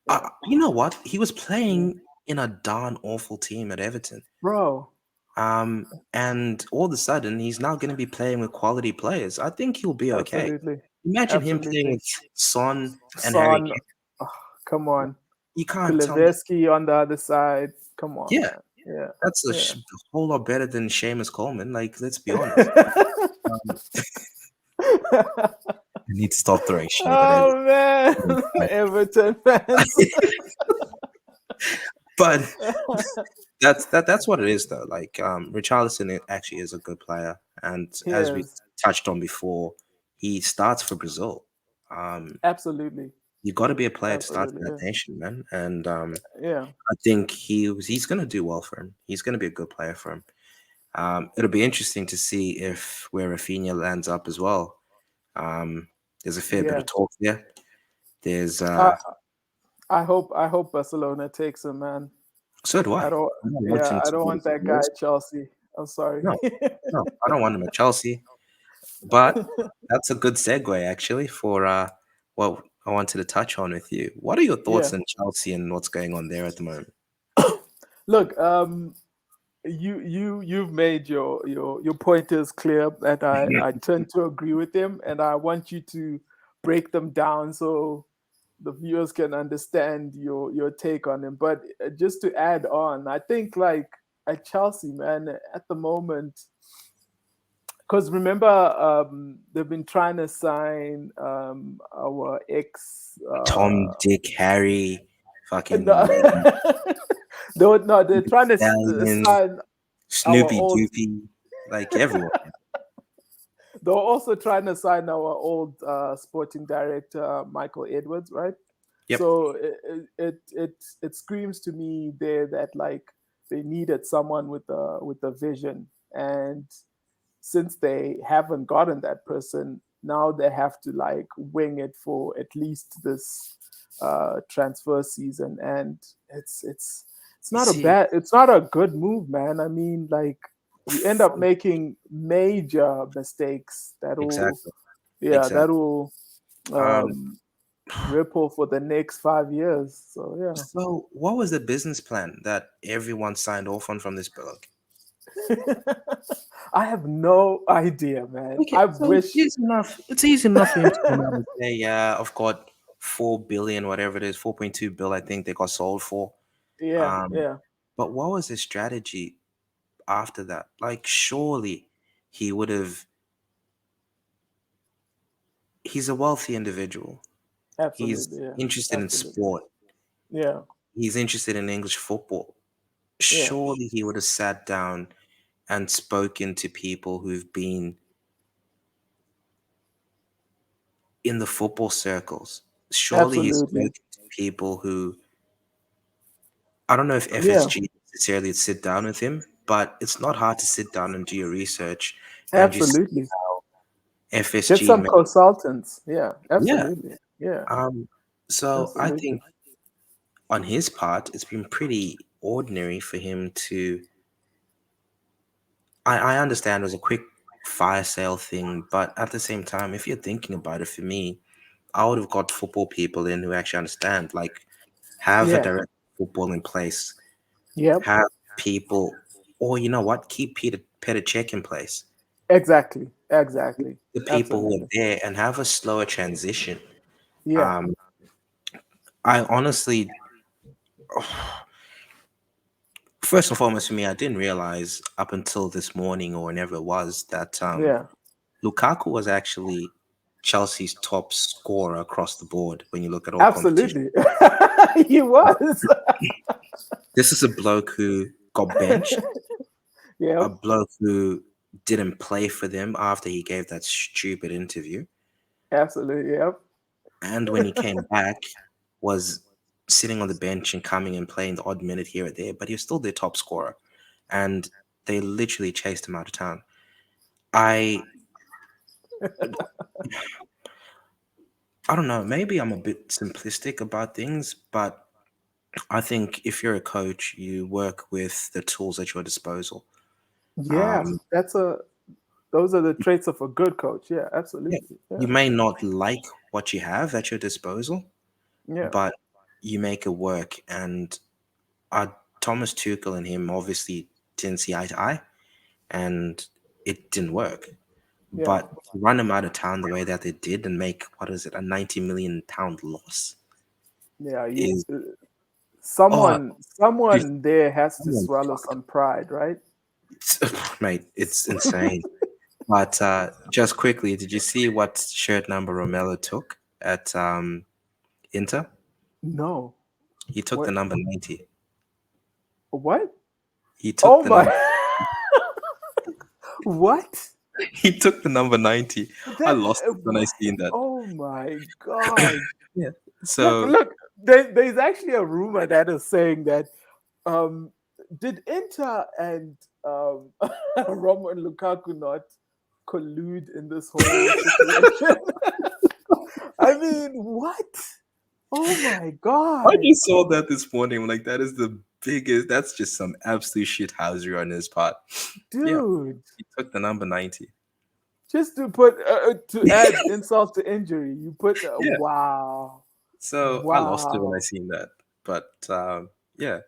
Yeah. you know what? He was Mm. playing in a darn awful team at Everton. Bro, And all of a sudden, he's now going to be playing with quality players. I think he'll be okay. absolutely. Imagine him playing Absolutely. with Son and Harry Son, Kane. oh, come on. You can't tell me. Kuleveski on the other side. Come on, Yeah, man. Yeah. that's Yeah. a whole lot better than Seamus Coleman. Like, let's be honest. Um, I need to stop throwing shade at oh everyone. man, Everton fans. But that's what it is though. Like Richarlison actually is a good player, and he as we is touched on before, he starts for Brazil. Um, absolutely, you got to be a player to start absolutely in that is. nation, man. And Yeah, I think he's going to do well for him. He's going to be a good player for him. It'll be interesting to see if where Rafinha lands up as well. Um, there's a fair bit of yeah. talk there. There's I I hope Barcelona takes him, man. so do I. I don't. I don't want Yeah, him I to don't go to want that guy Spurs. at Chelsea. I'm sorry. No, no, I don't want him at Chelsea. But that's a good segue actually for what I wanted to touch on with you. What are your thoughts yeah. on Chelsea and what's going on there at the moment? Look, you've made your pointers clear, and I tend to agree with them, and I want you to break them down so the viewers can understand your take on them. But just to add on, I think like at Chelsea, man, at the moment, because remember, they've been trying to sign our ex. Tom, Dick, Harry, No, fucking no, they're trying to Stallions, sign our Snoopy old. Doopy, like everyone. They're also trying to sign our old sporting director, Michael Edwards, right? Yep. So it screams to me there that like they needed someone with a vision, and since they haven't gotten that person, now they have to like wing it for at least this transfer season, and it's You not a see, bad, it's not a good move, man. I mean, like you end up making major mistakes that'll, exactly, yeah, exactly. that'll Um, um, ripple for the next 5 years. So so what was the business plan that everyone signed off on from this book? yeah. I have no idea, man. Okay, I so it's wish. easy enough. It's easy enough for him to come out and say, "Yeah, I've got 4 billion, whatever it is, 4.2 bill. I think they got sold for." Yeah, Um, yeah, but what was his strategy after that? Like, surely he would have. He's a wealthy individual. absolutely. He's Yeah, interested in absolutely. sport. Yeah, He's interested in English football. yeah, Surely he would have sat down and spoken to people who've been in the football circles. Surely he's absolutely. spoken to people who, I don't know if Yeah, FSG necessarily sit down with him, but it's not hard to sit down and do your research and just see absolutely. Get FSG. some consultants. Yeah, Yeah. absolutely. Yeah, Um, so I absolutely. think on his part, it's been pretty ordinary for him to. I understand it was a quick fire sale thing, but at the same time, if you're thinking about it, for me, I would have got football people in who actually understand, like have a Yeah. direct football in place, Yep. have people, or you know what, keep Peter Check in place, Exactly. Exactly. the people who are Absolutely. there, and have a slower transition. Yeah. Um, I honestly, first and foremost, for me, I didn't realize up until this morning or whenever it was that Yeah. Lukaku was actually Chelsea's top scorer across the board when you look at all competition. Absolutely. He was. This is a bloke who got benched, a Yep. bloke who didn't play for them after he gave that stupid interview, Absolutely. Yep. and when he came back, was sitting on the bench and coming and playing the odd minute here or there, but he was still their top scorer, and they literally chased him out of town. I I don't know, maybe I'm a bit simplistic about things, but I think if you're a coach, you work with the tools at your disposal. Yeah. Um, That's a those are the traits of a good coach. Yeah, yeah, absolutely. you Yeah. may not like what you have at your disposal, Yeah. but you make it work. And uh, Thomas Tuchel and him obviously didn't see eye to eye, and it didn't work. Yeah. But to run him out of town the way that they did and make, what is it, a 90 million pound loss Yeah. You is, oh, dude, someone there has to someone swallow fucked. some pride, right? Mate, it's insane. But just quickly, did you see what shirt number Romelo took at Inter? No. He took the What number 90. what? He took Oh the my. number. What? He took the number 90. I That lost it when I what? seen that. Oh my god. Yeah. Look, So look. There's actually a rumor that is saying that um did Inter and Roman Lukaku not collude in this whole situation? I mean, what? Oh my I god. just saw that this morning. I'm like, that is the biggest. That's just some absolute shithousery on his part. Yeah, Dude. he took the number 90. Just to put to add insult to injury, you put Yeah. wow. So I lost it when I Wow. seen that. But yeah.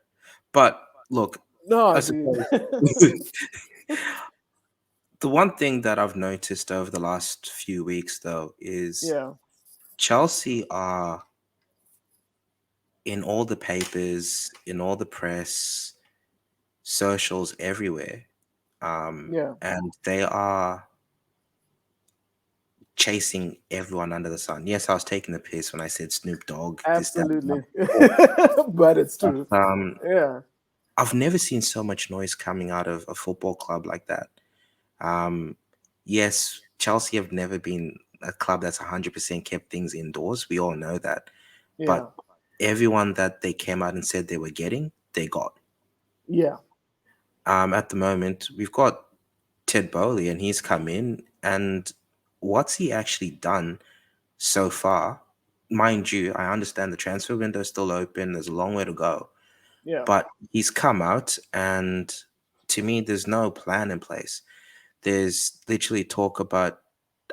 But look, I No, dude. suppose the one thing that I've noticed over the last few weeks, though, is Yeah. Chelsea are in all the papers, in all the press, socials everywhere, Yeah. and they are chasing everyone under the sun. Yes, I was taking the piss when I said Snoop Dogg, this, that, and the Absolutely. other before. But it's But true. Yeah. I've never seen so much noise coming out of a football club like that. Um, yes, Chelsea have never been a club that's 100% kept things indoors. We all know that. Yeah. But everyone that they came out and said they were getting, they got. Yeah. At the moment, we've got Ted Bowley, and he's come in, and what's he actually done so far? Mind you, I understand the transfer window is still open. There's a long way to go, Yeah. but he's come out, and to me, there's no plan in place. There's literally talk about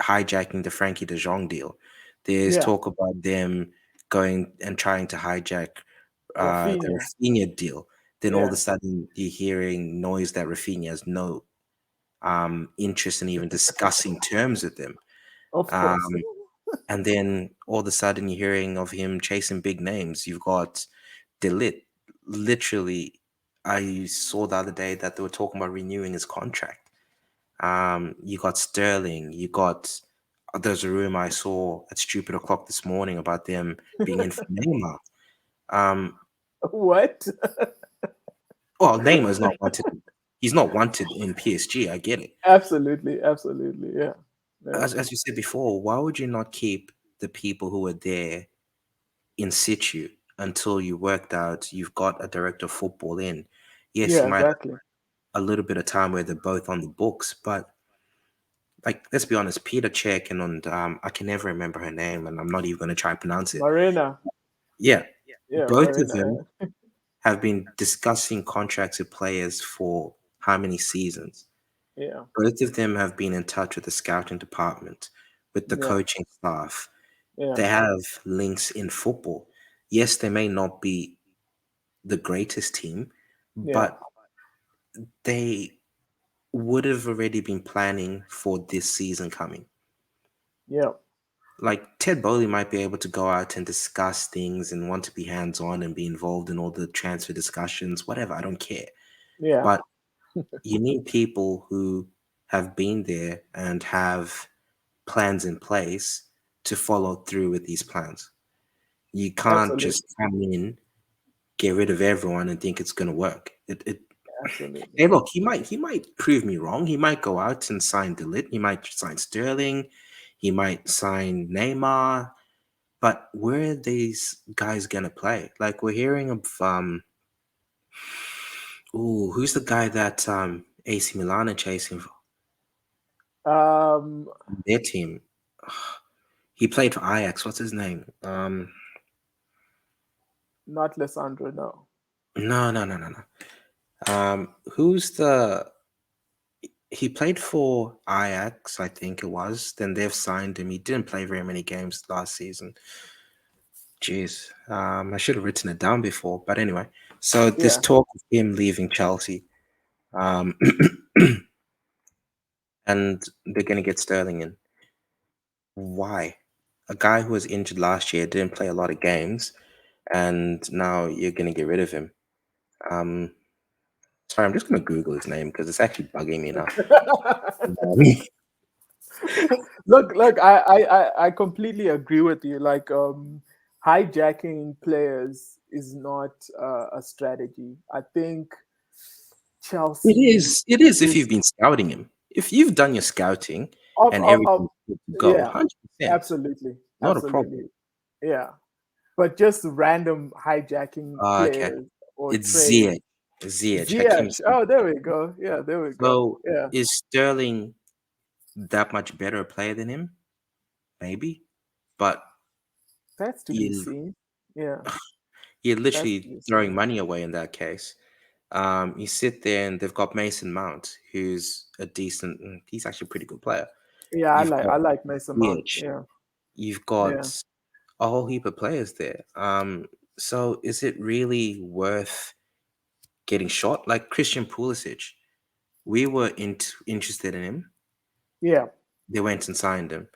hijacking the Frankie de Jong deal. There's Yeah. talk about them going and trying to hijack the Rafinha. Rafinha deal. Then all of a Yeah. sudden, you're hearing noise that Rafinha has no interest in even discussing terms with them. Of course. Um, and then all of a sudden you're hearing of him chasing big names. You've got Delit. Literally, I saw the other day that they were talking about renewing his contract. You got Sterling. You got there's a rumor I saw at Stupid O'Clock this morning about them being in for Neymar. Um, What? well, Neymar is not wanted. He's not wanted in PSG. I get it. Absolutely, absolutely. Yeah. Yeah. As you said before, why would you not keep the people who are there in situ until you worked out you've got a director of football in? Yes, Yeah, you might exactly. have a little bit of time where they're both on the books, but like let's be honest, Peter Cech and I can never remember her name, and I'm not even going to try and pronounce it. Marina. Yeah, Yeah, both of Marina. them have been discussing contracts with players for how many seasons. Yeah. Both of them have been in touch with the scouting department, with the Yeah. coaching staff. Yeah. They have links in football. Yes, they may not be the greatest team, Yeah. but they would have already been planning for this season coming. Yeah. Like Ted Bowley might be able to go out and discuss things and want to be hands on and be involved in all the transfer discussions, whatever, I don't care. Yeah. But you need people who have been there and have plans in place to follow through with these plans. You can't Absolutely. just come in, get rid of everyone, and think it's going to work. Absolutely. Hey, look, he might prove me wrong. He might go out and sign Delit. He might sign Sterling. He might sign Neymar. But where are these guys gonna play? Like we're hearing of who's the guy that AC Milan are chasing for Um, their team? He played for Ajax. What's his name? not Lissandro, no. No, no, no, no, no. Who's the? He played for Ajax, I think it was. Then they've signed him. He didn't play very many games last season. Jeez, I should have written it down before. But anyway, so this Yeah. talk of him leaving Chelsea, um, and they're gonna get Sterling in. Why? A guy who was injured last year didn't play a lot of games, and now you're gonna get rid of him. Um, sorry, I'm just gonna Google his name because it's actually bugging me now. Um, Look, I completely agree with you. Like, hijacking players is not a strategy. I think it Chelsea is. It is if is you've been scouting him. If you've done your scouting and of everything's good to go, yeah, 100%, absolutely, not a problem. absolutely, yeah. But just random hijacking Okay, players or it's trade. Ziyech, Hakim Ziyech. Ziyech. Oh, there we go. Yeah, there we go. So Yeah, is Sterling that much better a player than him? Maybe, but that's to be you seen. Yeah, you're that's to literally be throwing seen. money away in that case. You sit there and they've got Mason Mount, who's a decent, he's actually a pretty good player. Yeah, You've I got like Mason Mount. Ziyech, Yeah, you've yeah. got a whole heap of players there. So is it really worth getting shot? Like Christian Pulisic, we were interested in him. Yeah, They went and signed him.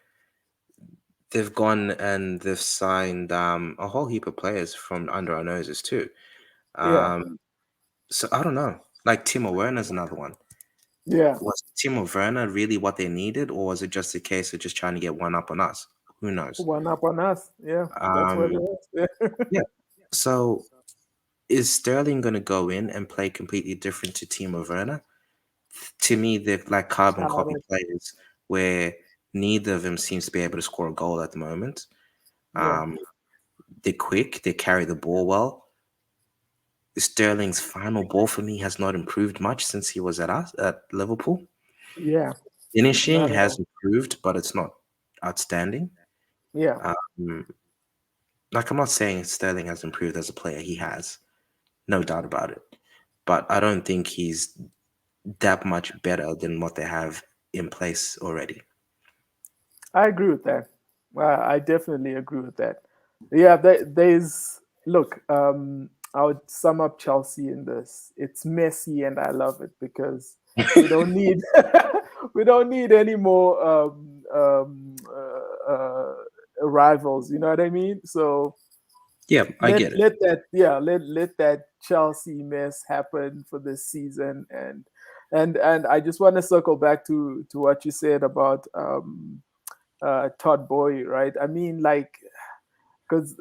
They've gone and they've signed a whole heap of players from under our noses too. yeah, Um, so I don't know. Like Timo Werner's another one. yeah. Was Timo Werner really what they needed, or was it just a case of just trying to get one up on us? Who knows? One up on us. Yeah, that's what it Um, is. Yeah. yeah. So is Sterling going to go in and play completely different to Timo Werner? To me, they're like carbon copy Childish. players, where neither of them seems to be able to score a goal at the moment. Yeah, Um, they're quick, they carry the ball well. Sterling's final ball for me has not improved much since he was at Liverpool. yeah. Finishing Not at has all. improved, but it's not outstanding. Yeah, Um, like I'm not saying Sterling has improved as a player. He has, no doubt about it. But I don't think he's that much better than what they have in place already. I agree with that. I definitely agree with that. Yeah, there's look. I would sum up Chelsea in this. It's messy, and I love it because they don't need we don't need any more rivals. You know what I mean? So Yeah, I get it. let that Chelsea mess happen for this season, and I just want to circle back to what you said about Todd Boy, right? I mean, like, because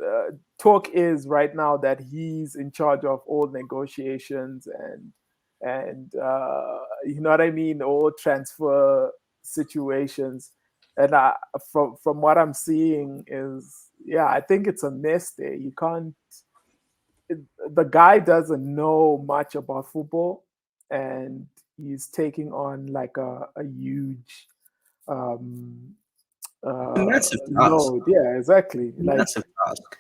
talk is right now that he's in charge of all negotiations and you know what I mean, all transfer situations. And from what I'm seeing is, yeah, I think it's a mess there. You can't. It, the guy doesn't know much about football, and he's taking on like a huge um, A massive task. load. Yeah, exactly. Massive task.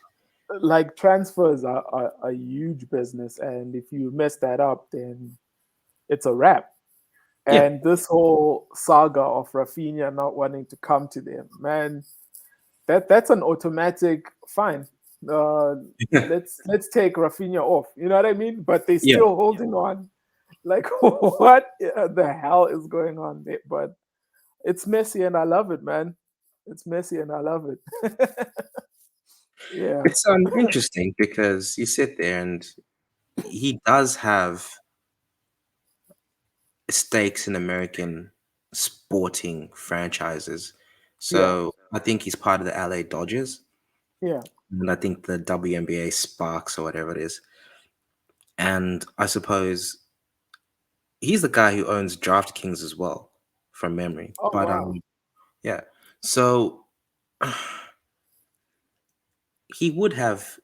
Like transfers are a huge business, and if you mess that up, then it's a wrap. Yeah. And this whole saga of Rafinha not wanting to come to them, man, that's an automatic fine. Uh, let's take Rafinha off. You know what I mean? But they're Yeah. still holding on. Like, what the hell is going on there? But it's messy, and I love it, man. It's messy, and I love it. Yeah, It's interesting because you sit there and he does have stakes in American sporting franchises. yeah, So I think he's part of the LA Dodgers, yeah. and I think the WNBA Sparks or whatever it is. And I suppose he's the guy who owns DraftKings as well, from memory. Oh But wow. yeah. So he would have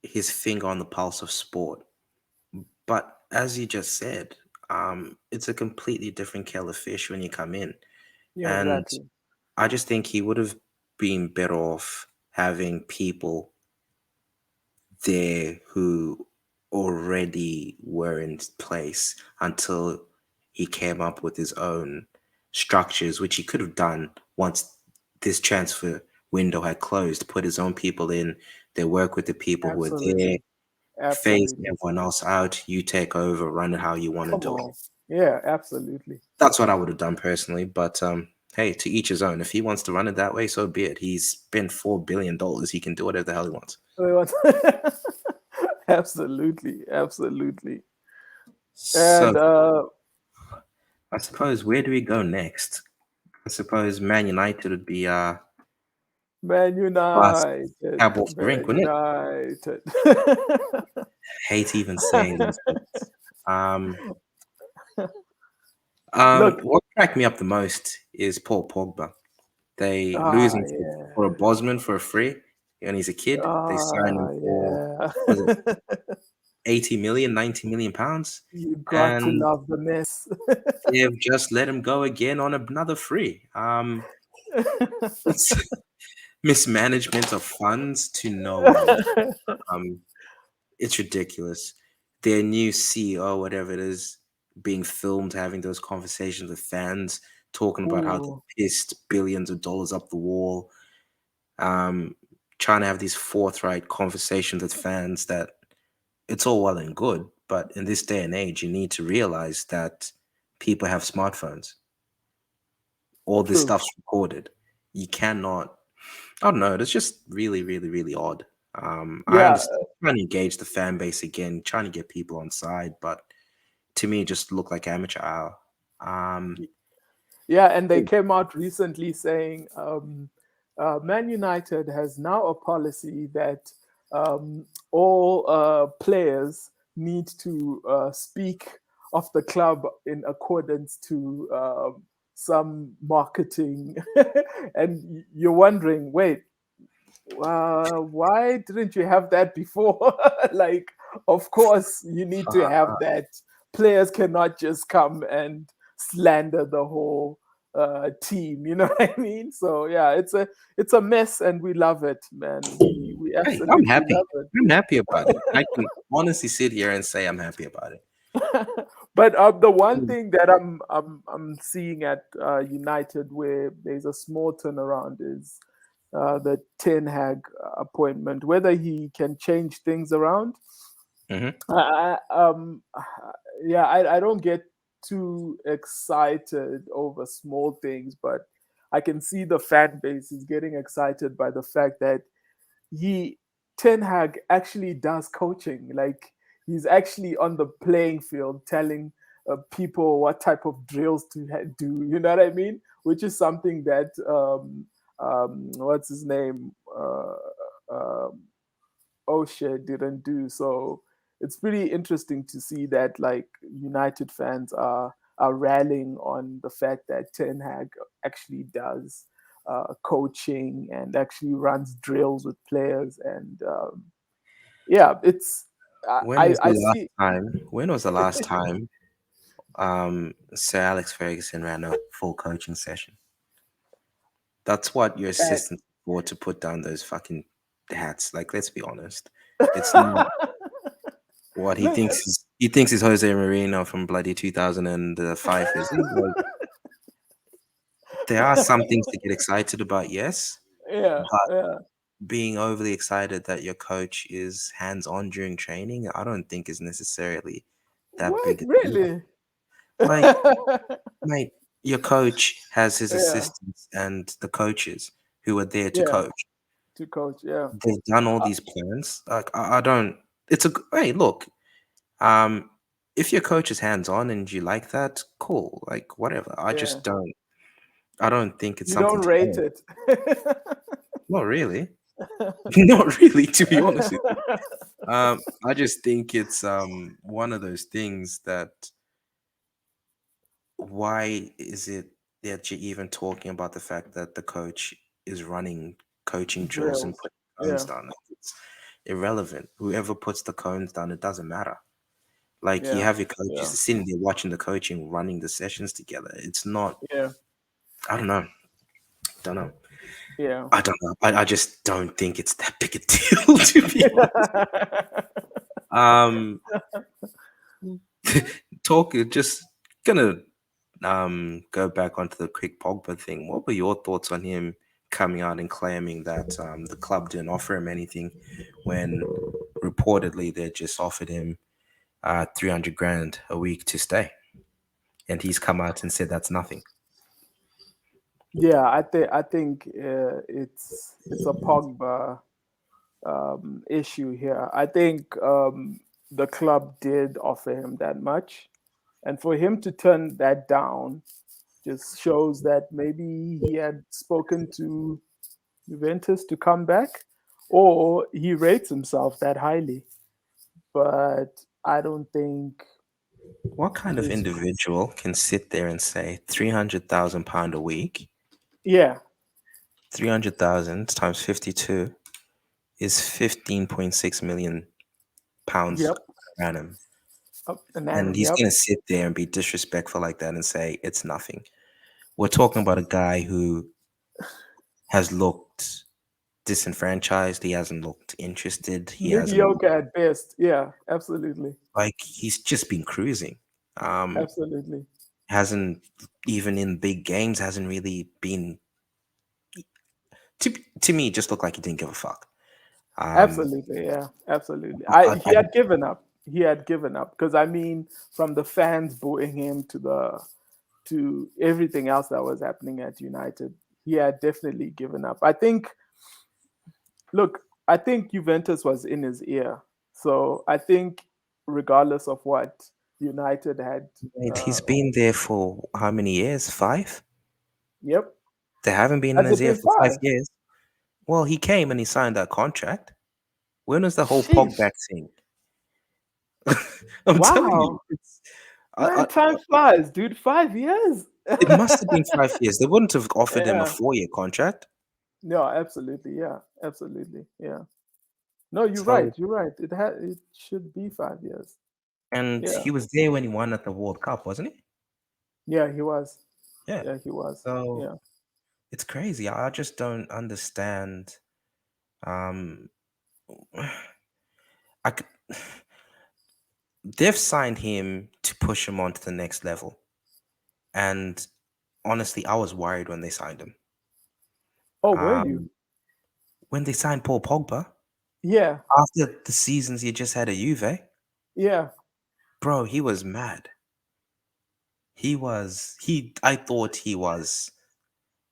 his finger on the pulse of sport. But as you just said, it's a completely different kettle of fish when you come in. Yeah, And exactly. I just think he would have been better off having people there who already were in place until he came up with his own structures, which he could have done once this transfer window had closed, put his own people in, they work with the people who are there, Absolutely. phase Absolutely. everyone else out, you take over, run it how you want to Come do it. on. Yeah, absolutely. That's what I would have done personally, but hey, to each his own. If he wants to run it that way, so be it. He's spent $4 billion. He can do whatever the hell he wants. Absolutely. Absolutely. So And I suppose where do we go next? I suppose Man United would be Man last United. cab off the Man rink, wouldn't it? United. Hate even saying this, but um Look, what cracked me up the most is Paul Pogba. They lose him for a yeah. Bosman for a free, and he's a kid. They sign him for Yeah. was it 80 million, 90 million pounds, You got to and love the mess. they've just let him go again on another free. It's mismanagement of funds to no end. Um, it's ridiculous. Their new CEO, whatever it is, being filmed having those conversations with fans, talking about how they Ooh, pissed billions of dollars up the wall, um, trying to have these forthright conversations with fans that it's all well and good, but in this day and age, you need to realize that people have smartphones. All this true. stuff's recorded. You cannot. I don't know. It's just really, really, really odd. I Yeah, understand trying to engage the fan base again, trying to get people on side, but to me, it just looked like amateur hour. Um, yeah, and they came out recently saying Man United has now a policy that all players need to speak of the club in accordance to some marketing. And you're wondering, wait, why didn't you have that before? Like, of course, you need to have that. Players cannot just come and slander the whole team. You know what I mean? So yeah, it's a mess, and we love it, man. We hey, I'm absolutely happy. love I'm happy about it. I can honestly sit here and say I'm happy about it. it. But the one Mm. thing that I'm seeing at United where there's a small turnaround is the Ten Hag appointment. Whether he can change things around, Mhm. I, I, um, yeah, I don't get too excited over small things, but I can see the fan base is getting excited by the fact that he Ten Hag actually does coaching. Like he's actually on the playing field telling people what type of drills to do. You know what I mean? Which is something that what's his name? Um, O'Shea didn't do. So it's pretty interesting to see that like United fans are rallying on the fact that Ten Hag actually does coaching and actually runs drills with players. And yeah, it's When was the I last see. time? When was the last time Sir Alex Ferguson ran a full coaching session? That's what your And assistant for to put down those fucking hats. Like, let's be honest. It's not what he look, thinks is. He thinks he's Jose Mourinho from bloody 2005, is he? Like, there are some things to get excited about, yes, yeah, but yeah. being overly excited that your coach is hands-on during training, I don't think is necessarily that What big a deal. really? Like, mate, your coach has his Yeah, assistants and the coaches who are there to yeah. coach. To coach, yeah. They've done all Uh, these plans. Like, I don't. It's a hey, look. Um, if your coach is hands-on and you like that, cool. Like, whatever. I yeah. just don't. I don't think it's You something don't to rate go. it. Not really. Not really, to be honest with you. I just think it's one of those things that why is it that you're even talking about the fact that the coach is running coaching drills and Drills. putting cones Yeah, down? Like, it's irrelevant. Whoever puts the cones down, it doesn't matter. Like you yeah, have your coaches yeah, sitting there watching the coaching, running the sessions together. It's not. yeah, I don't know. Don't know. yeah. I don't know. I just don't think it's that big a deal to be honest. Um, talk. Just gonna go back onto the quick Pogba thing. What were your thoughts on him coming out and claiming that the club didn't offer him anything when reportedly they just offered him 300 grand a week to stay, and he's come out and said that's nothing. Yeah, I think it's a Pogba issue here. I think the club did offer him that much, and for him to turn that down just shows that maybe he had spoken to Juventus to come back, or he rates himself that highly. But I don't think What kind of his individual can sit there and say £300,000 a week, yeah, 300,000 times 52 is 15.6 million pounds yep, per annum, up and and Adam, he's yep, gonna sit there and be disrespectful like that and say it's nothing. We're talking about a guy who has looked disenfranchised. He hasn't looked interested. He hasn't mediocre at best. Yeah, absolutely, like he's just been cruising. Um, absolutely, hasn't even in big games hasn't really been to to me. Just looked like he didn't give a fuck. Um, absolutely, yeah, absolutely. I, I He I, had given up. He had given up because I mean, from the fans booing him to everything else that was happening at United, he had definitely given up. I think. Look, I think Juventus was in his ear, so I think regardless of what United had, he's uh, been there for how many years? 5. yep, They haven't been in has his it ear been for 5 5? years. Well, he came and he signed that contract. When was the whole Sheesh! Pogba thing? I'm telling you, Wow, it's man, time flies, dude. 5 years. it must have been 5 years. They wouldn't have offered him a Yeah. 4-year contract. No, absolutely. Yeah, absolutely. Yeah. No, you're right. So, You're right. It should be 5 years. and Yeah. he was there when he won at the World Cup, wasn't he? Yeah, he was. Yeah. Yeah, he was. So Yeah. it's crazy. I just don't understand. Um, I could, they've signed him to push him on to the next level, and honestly, I was worried when they signed him. Oh, were you? Um, when they signed Paul Pogba Yeah. after the seasons he just had at Juve, Yeah. bro, he was mad. I thought he was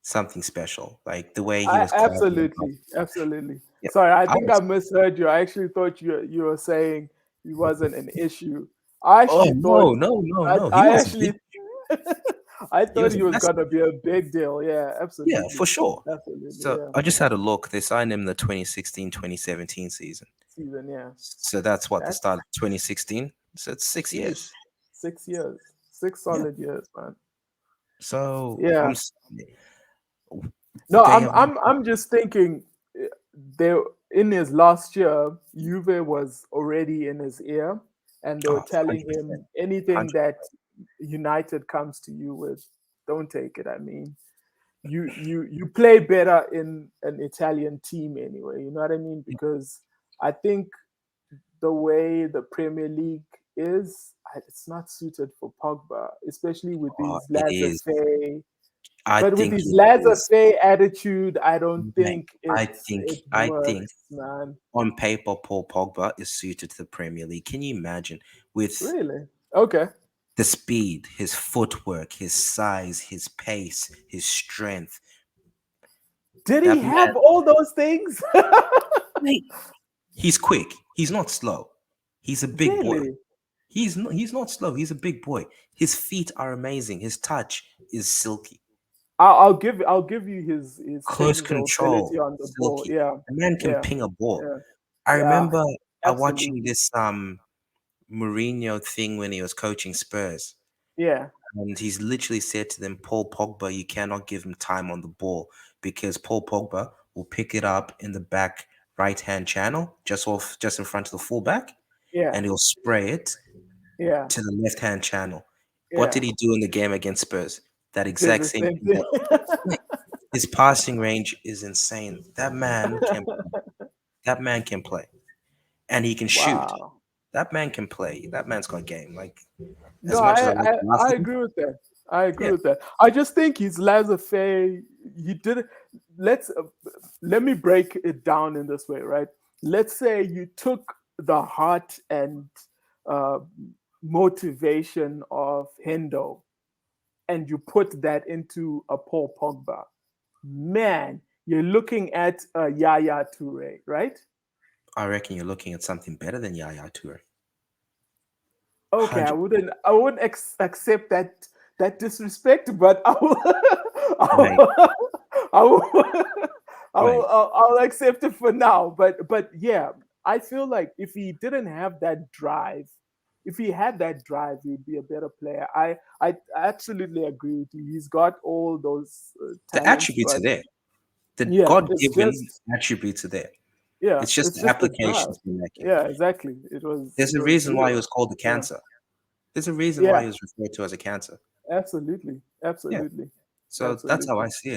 something special. Like the way he I was carrying himself. absolutely, absolutely. Yeah. Sorry, I I think I was misheard you. I actually thought you were saying he wasn't an issue. I oh actually thought no, no, no, I, no. He I was a big actually I he thought was a he was massive gonna be a big deal. Yeah, yeah, absolutely, for sure. absolutely. So Yeah, I just had a look. They signed him the 2016-2017 season. season. Yeah, So that's what the start that's of 2016. So it's 6 years. sheesh. 6 years, six Yeah. solid years, man. So Yeah. No, they I'm have I'm I'm just thinking they in his last year, Juve was already in his ear, and they were telling 100%. him anything 100. that United comes to you with, don't take it. I mean, you play better in an Italian team anyway. You know what I mean? Because I think the way the Premier League is, it's not suited for Pogba, especially with these It is. laissez-faire. I But with think his it is. laissez-faire attitude, I don't Mate, think it I think works, man. on paper, Paul Pogba is suited to the Premier League. Can you imagine with Really? Okay. the speed, his footwork, his size, his pace, his strength? Did he That man, have all those things? mate, he's quick. He's not slow. He's a big boy. Really? He's not slow. He's a big boy. His feet are amazing. His touch is silky. I'll give you his Close technical ability control, on the ball. silky. Yeah, The man can yeah, ping a ball. yeah, I yeah. remember watching Absolutely. this Mourinho thing when he was coaching Spurs. Yeah, And he's literally said to them, Paul Pogba, you cannot give him time on the ball because Paul Pogba will pick it up in the back right hand channel, just in front of the fullback, yeah, and he'll spray it yeah, to the left hand channel. What yeah. did he do in the game against Spurs? That Did exact the same same thing. thing. That his passing range is insane. That man can play, and he can shoot. Wow. That man can play. That man's got game. Like No, as much as I I, like I to laugh I at him, agree with that. I agree yeah. with that. I just think he's laissez-faire. He did it. Let's let me break it down in this way, right? Let's say you took the heart and uh, motivation of Hendo and you put that into a Paul Pogba. Man, you're looking at a Yaya Toure, right? I reckon you're looking at something better than Yaya Toure. Okay, I 100. wouldn't I wouldn't accept that disrespect, but I will I Mate, will, I will, mate. I'll accept it for now. But yeah, I feel like if he didn't have that drive, if he had that drive, he'd be a better player. I absolutely agree with you. He's got all those The talents, attributes but are there. The yeah, it's God-given just attributes are there. yeah, It's just it's the just the drive. applications we're making. Yeah, exactly. There's It a was reason why he zero. was called the Yeah, cancer. There's a reason why yeah, he was referred to as a cancer. absolutely, Yeah. absolutely, So that's how absolutely. I see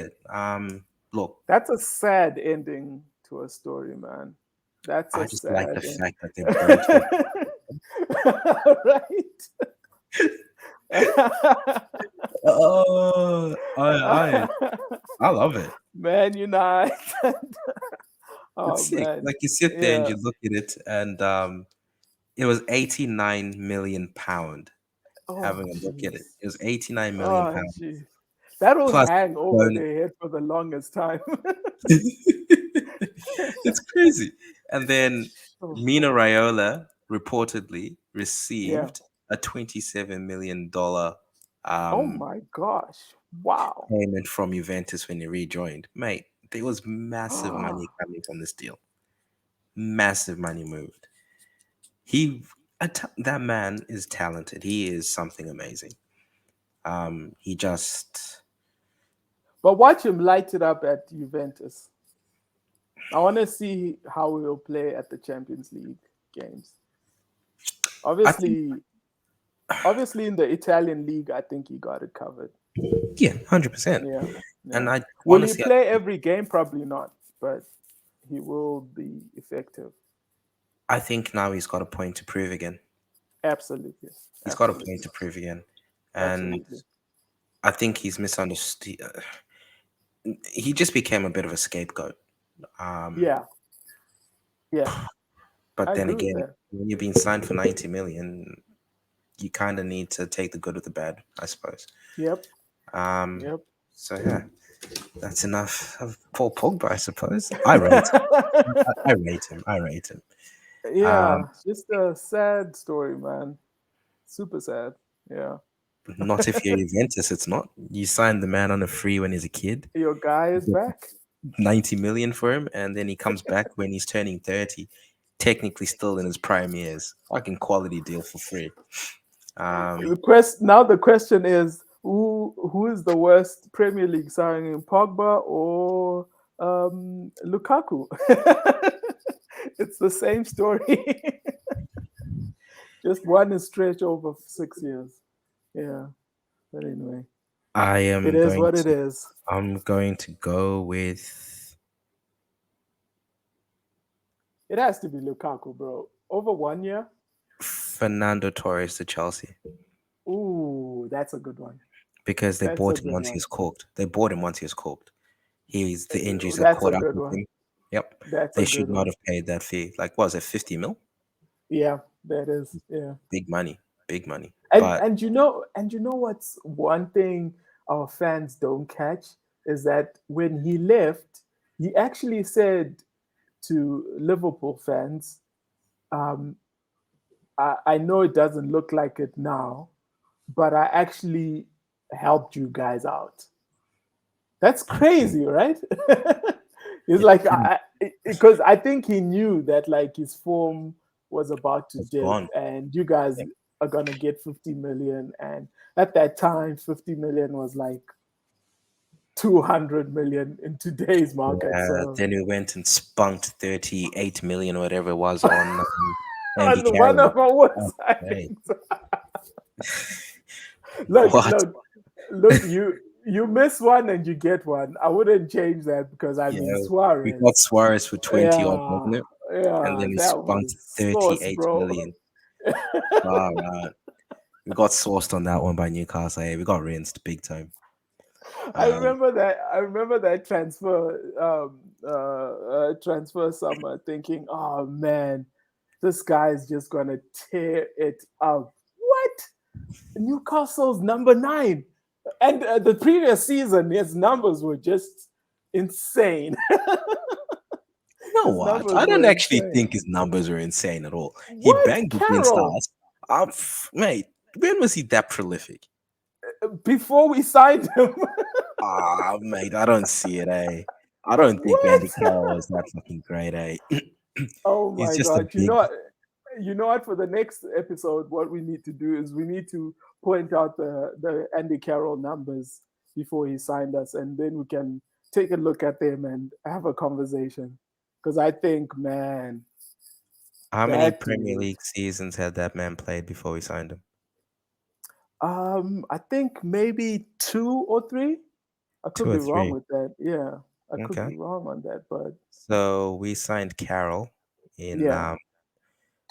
it. Look, That's a sad ending to a story, man. That's a I just like sad the end. fact that they burned him. Right? Oh, I love it. Man United. Oh It's sick. man. Like you sit there and Yeah. you look at it, and it was 89 million pound. Oh Having a look at it, jeez. it was 89 million Oh pound jeez. That'll plus hang over bonus. their head for the longest time. It's crazy. And then Oh, Mina Raiola reportedly yeah. received a $27 million Oh um, my gosh. Wow. payment from Juventus when he rejoined. Mate, there was massive money coming from this deal. Massive money moved. He, that man is talented. He is something amazing. He just, But watch him light it up at Juventus. I want to see how he will play at the Champions League games. I think, Obviously, in the Italian league, I think he got it covered. yeah, 100%. Yeah, And yeah. I Will he honestly, play every game? Probably not, but he will be effective. I think now he's got a point to prove again. Absolutely, He's got a point absolutely, to prove again. And absolutely. I think he's misunderstood. He just became a bit of a scapegoat. Um, Yeah, yeah. but I then agree with again, that. when you're being signed for 90 million, you kind of need to take the good with the bad, I suppose. Yep. Um, Yep. so yeah, that's enough of Paul Pogba, I suppose. I rate him. I rate him. Yeah, Um, just a sad story, man. Super sad. Yeah. Not if you're Juventus, it's not. You signed the man on a free when he's a kid. Your guy You is get back. 90 million for him, and then he comes back when he's turning 30, technically still in his prime years. Fucking quality deal for free. Um, Now the question is who is the worst Premier League signing, Pogba or Lukaku? It's the same story. Just one is stretched over 6 years. Yeah. But anyway, I it am is going what it to is. I'm going to go with It has to be Lukaku, bro. Over 1 year. Fernando Torres to Chelsea Ooh, that's a good one. because they That's a bought him good once he one. was corked. They bought him once he was corked. The injuries have That's a caught up good with one. him. Yep. That's They a should good not one. have paid that fee. Like, what was it, 50 mil? Yeah, that is. Yeah. Big money. Big money. And But what's one thing our fans don't catch is that when he left, he actually said to Liverpool fans, um, I know it doesn't look like it now, but I actually helped you guys out. That's crazy, right? It's it like it because I think he knew that like his form was about to was dip, gone. and you guys Yep. are gonna get 50 million. And at that time, 50 million was like 200 million in today's market. So Then we went and spunked 38 million or whatever it was on Andy on one Carroll. of our Oh, hey. signings, look, What? look, look, you miss one and you get one. I wouldn't change that because I mean Yeah, we got Suarez. Suarez for 20 odd, Yeah, wasn't it? And yeah, then we that spunked was sauce, 38 bro. million. All right. We got sourced on that one by Newcastle. Hey, we got rinsed big time. I Um, remember that. I remember that transfer summer, thinking, "Oh man, this guy's just gonna tear it up." What? Newcastle's number 9, and the previous season, his numbers were just insane. you know His what? numbers I don't were actually insane. think his numbers are insane at all. He What, banged against Carroll? us. Mate, when was he that prolific? Before we signed him, Ah, mate, I don't see it, eh? I don't think Andy what? Carroll is that fucking great, eh? Oh He's my just a god! big. You know what? For the next episode, what we need to do is we need to point out the Andy Carroll numbers before he signed us, and then we can take a look at them and have a conversation. Because I think, man, How many that Premier dude. League seasons had that man played before we signed him? I think maybe 2 or 3. I Two could or be wrong three. with that. Yeah, I could be Okay. wrong on that, but So we signed Carroll in yeah,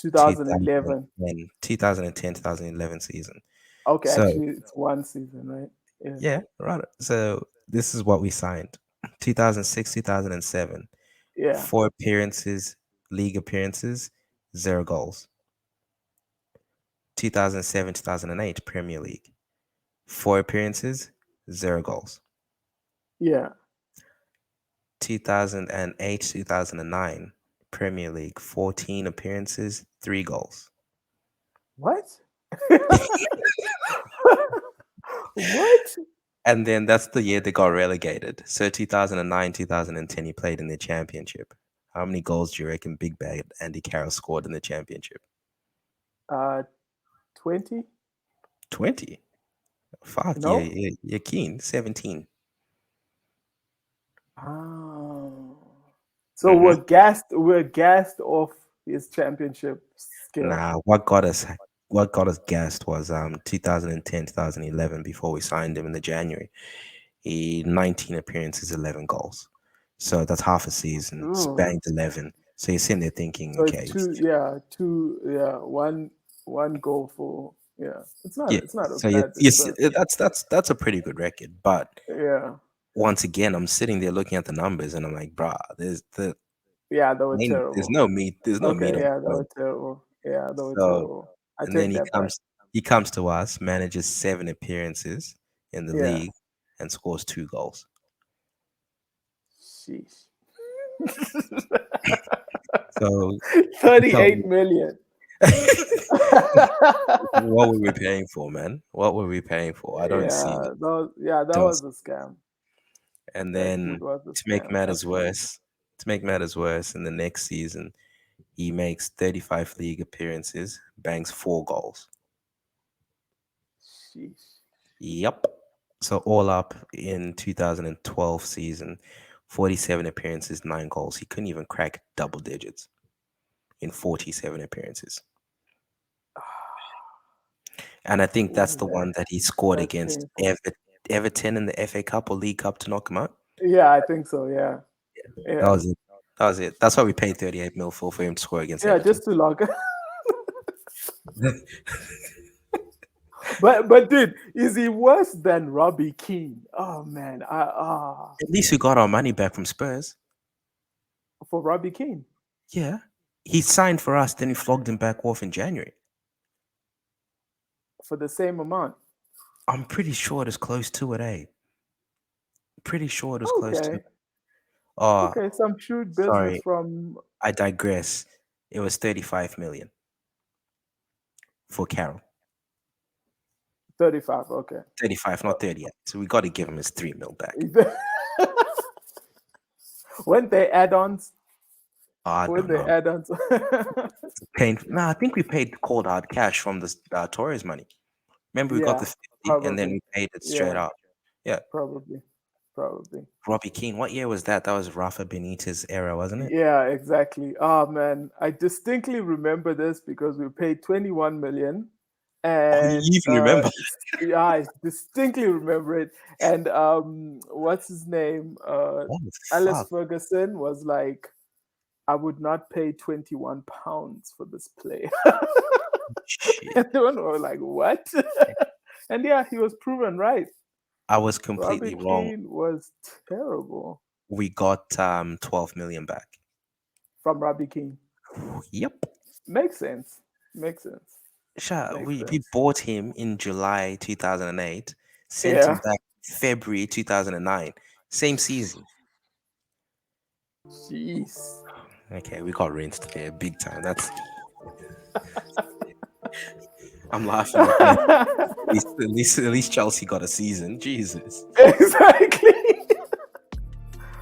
2011. 2010, 2010, 2011 season. Okay, So actually, it's one season, right? Yeah, yeah, right. So this is what we signed: 2006, 2007. yeah, 4 appearances, league appearances, 0 goals. 2007, 2008 Premier League. 4 appearances, 0 goals. yeah. 2008, 2009 Premier League. 14 appearances, 3 goals. What? What? And then that's the year they got relegated. So 2009, 2010, he played in the championship. How many goals do you reckon Big Bag Andy Carroll scored in the championship? Uh, 20? 20. Fuck, yeah, No. yeah, you're keen. 17. Oh. So Mm-hmm. we're gassed off his championship skill. Nah, what got us gassed was 2010, 2011 before we signed him in the January. He 19 appearances, 11 goals. So that's half a season, Oh. spanked 11. So you're sitting there thinking, So it's okay, one goal for yeah. yeah. It's not a So bad you it's see, a that's a pretty good record. But yeah. once again, I'm sitting there looking at the numbers, and I'm like, bruh, Yeah, they were terrible. there's no meat on Okay, the yeah, they bone. were terrible. Yeah, they were So terrible. I and then take he that back. comes. He comes to us, manages 7 appearances in the Yeah. league, and scores 2 goals. Sheesh. So tell 38 me, million. what were we paying for, man? What were we paying for? I don't see it. That Don't. was a scam. And That then dude was a to make scam, matters actually. worse, in the next season, he makes 35 league appearances, bangs 4 goals. Sheesh. Yep. So all up in 2012 season, 47 appearances, 9 goals. He couldn't even crack double digits in 47 appearances. And I think that's Ooh, the one that he scored that's against painful. Everton in the FA Cup or League Cup to knock him out. Yeah, I think so. Yeah. That Yeah. was it. That was it. That's why we paid 38 mil for him to score against Yeah, Everton. just to log. But dude, is he worse than Robbie Keane? Oh man, At least we got our money back from Spurs. for Robbie Keane Yeah. He signed for us, then we flogged him back off in January. for the same amount. I'm pretty sure it was close to it, eh? Pretty sure it was close to it. Okay, Oh, okay, some shrewd business sorry. from I digress. It was 35 million for Carroll. 35. Okay, 35, not 38. So we got to give him his 3 mil back. when they add-ons, I when don't they know. add-ons. Paying, no, I think we paid cold hard cash from the Torres money. Remember, we got the Yeah, 50 and then probably. we paid it straight Yeah, out. Yeah. probably, probably. Robbie Keane, what year was that? That was Rafa Benitez era, wasn't it? Yeah, exactly. Oh man, I distinctly remember this because we paid 21 million, Oh, and you even remember? yeah, I distinctly remember it. And what's his name? What the Alice fuck? Ferguson was like, I would not pay 21 pounds for this player. Shit. Everyone was like, what? And yeah, he was proven right. I was Robbie completely wrong. Keane was terrible We got 12 million back. from Robbie Keane. Yep. Makes sense. Makes sense. Sure, Makes we sense. bought him in July 2008, sent him Yeah. back February 2009, same season. Jeez. Okay, we got rinsed there big time. That's I'm laughing at that. At least Chelsea got a season. Jesus. Exactly.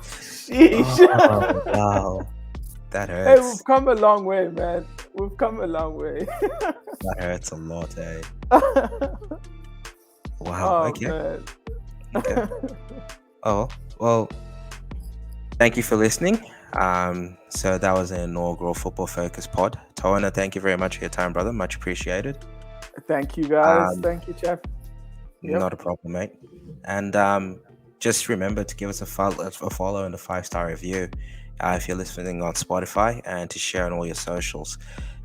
Sheesh. Oh wow, that Hey, we've hurts. come a long way, man. We've come a long way. That hurts a lot, eh? Wow. Oh Okay. man. Okay. Oh well. Thank you for listening. So that was an inaugural Football Focus pod. Taona, thank you very much for your time, brother. Much appreciated. Thank you guys. Um, Thank you, Chef. Yep. Not a problem, mate. And just remember to give us a follow and a 5-star review if you're listening on Spotify, and to share on all your socials.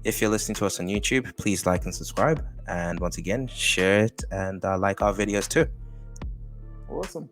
If you're listening to us on YouTube, please like and subscribe. And once again, share it and like our videos too. Awesome.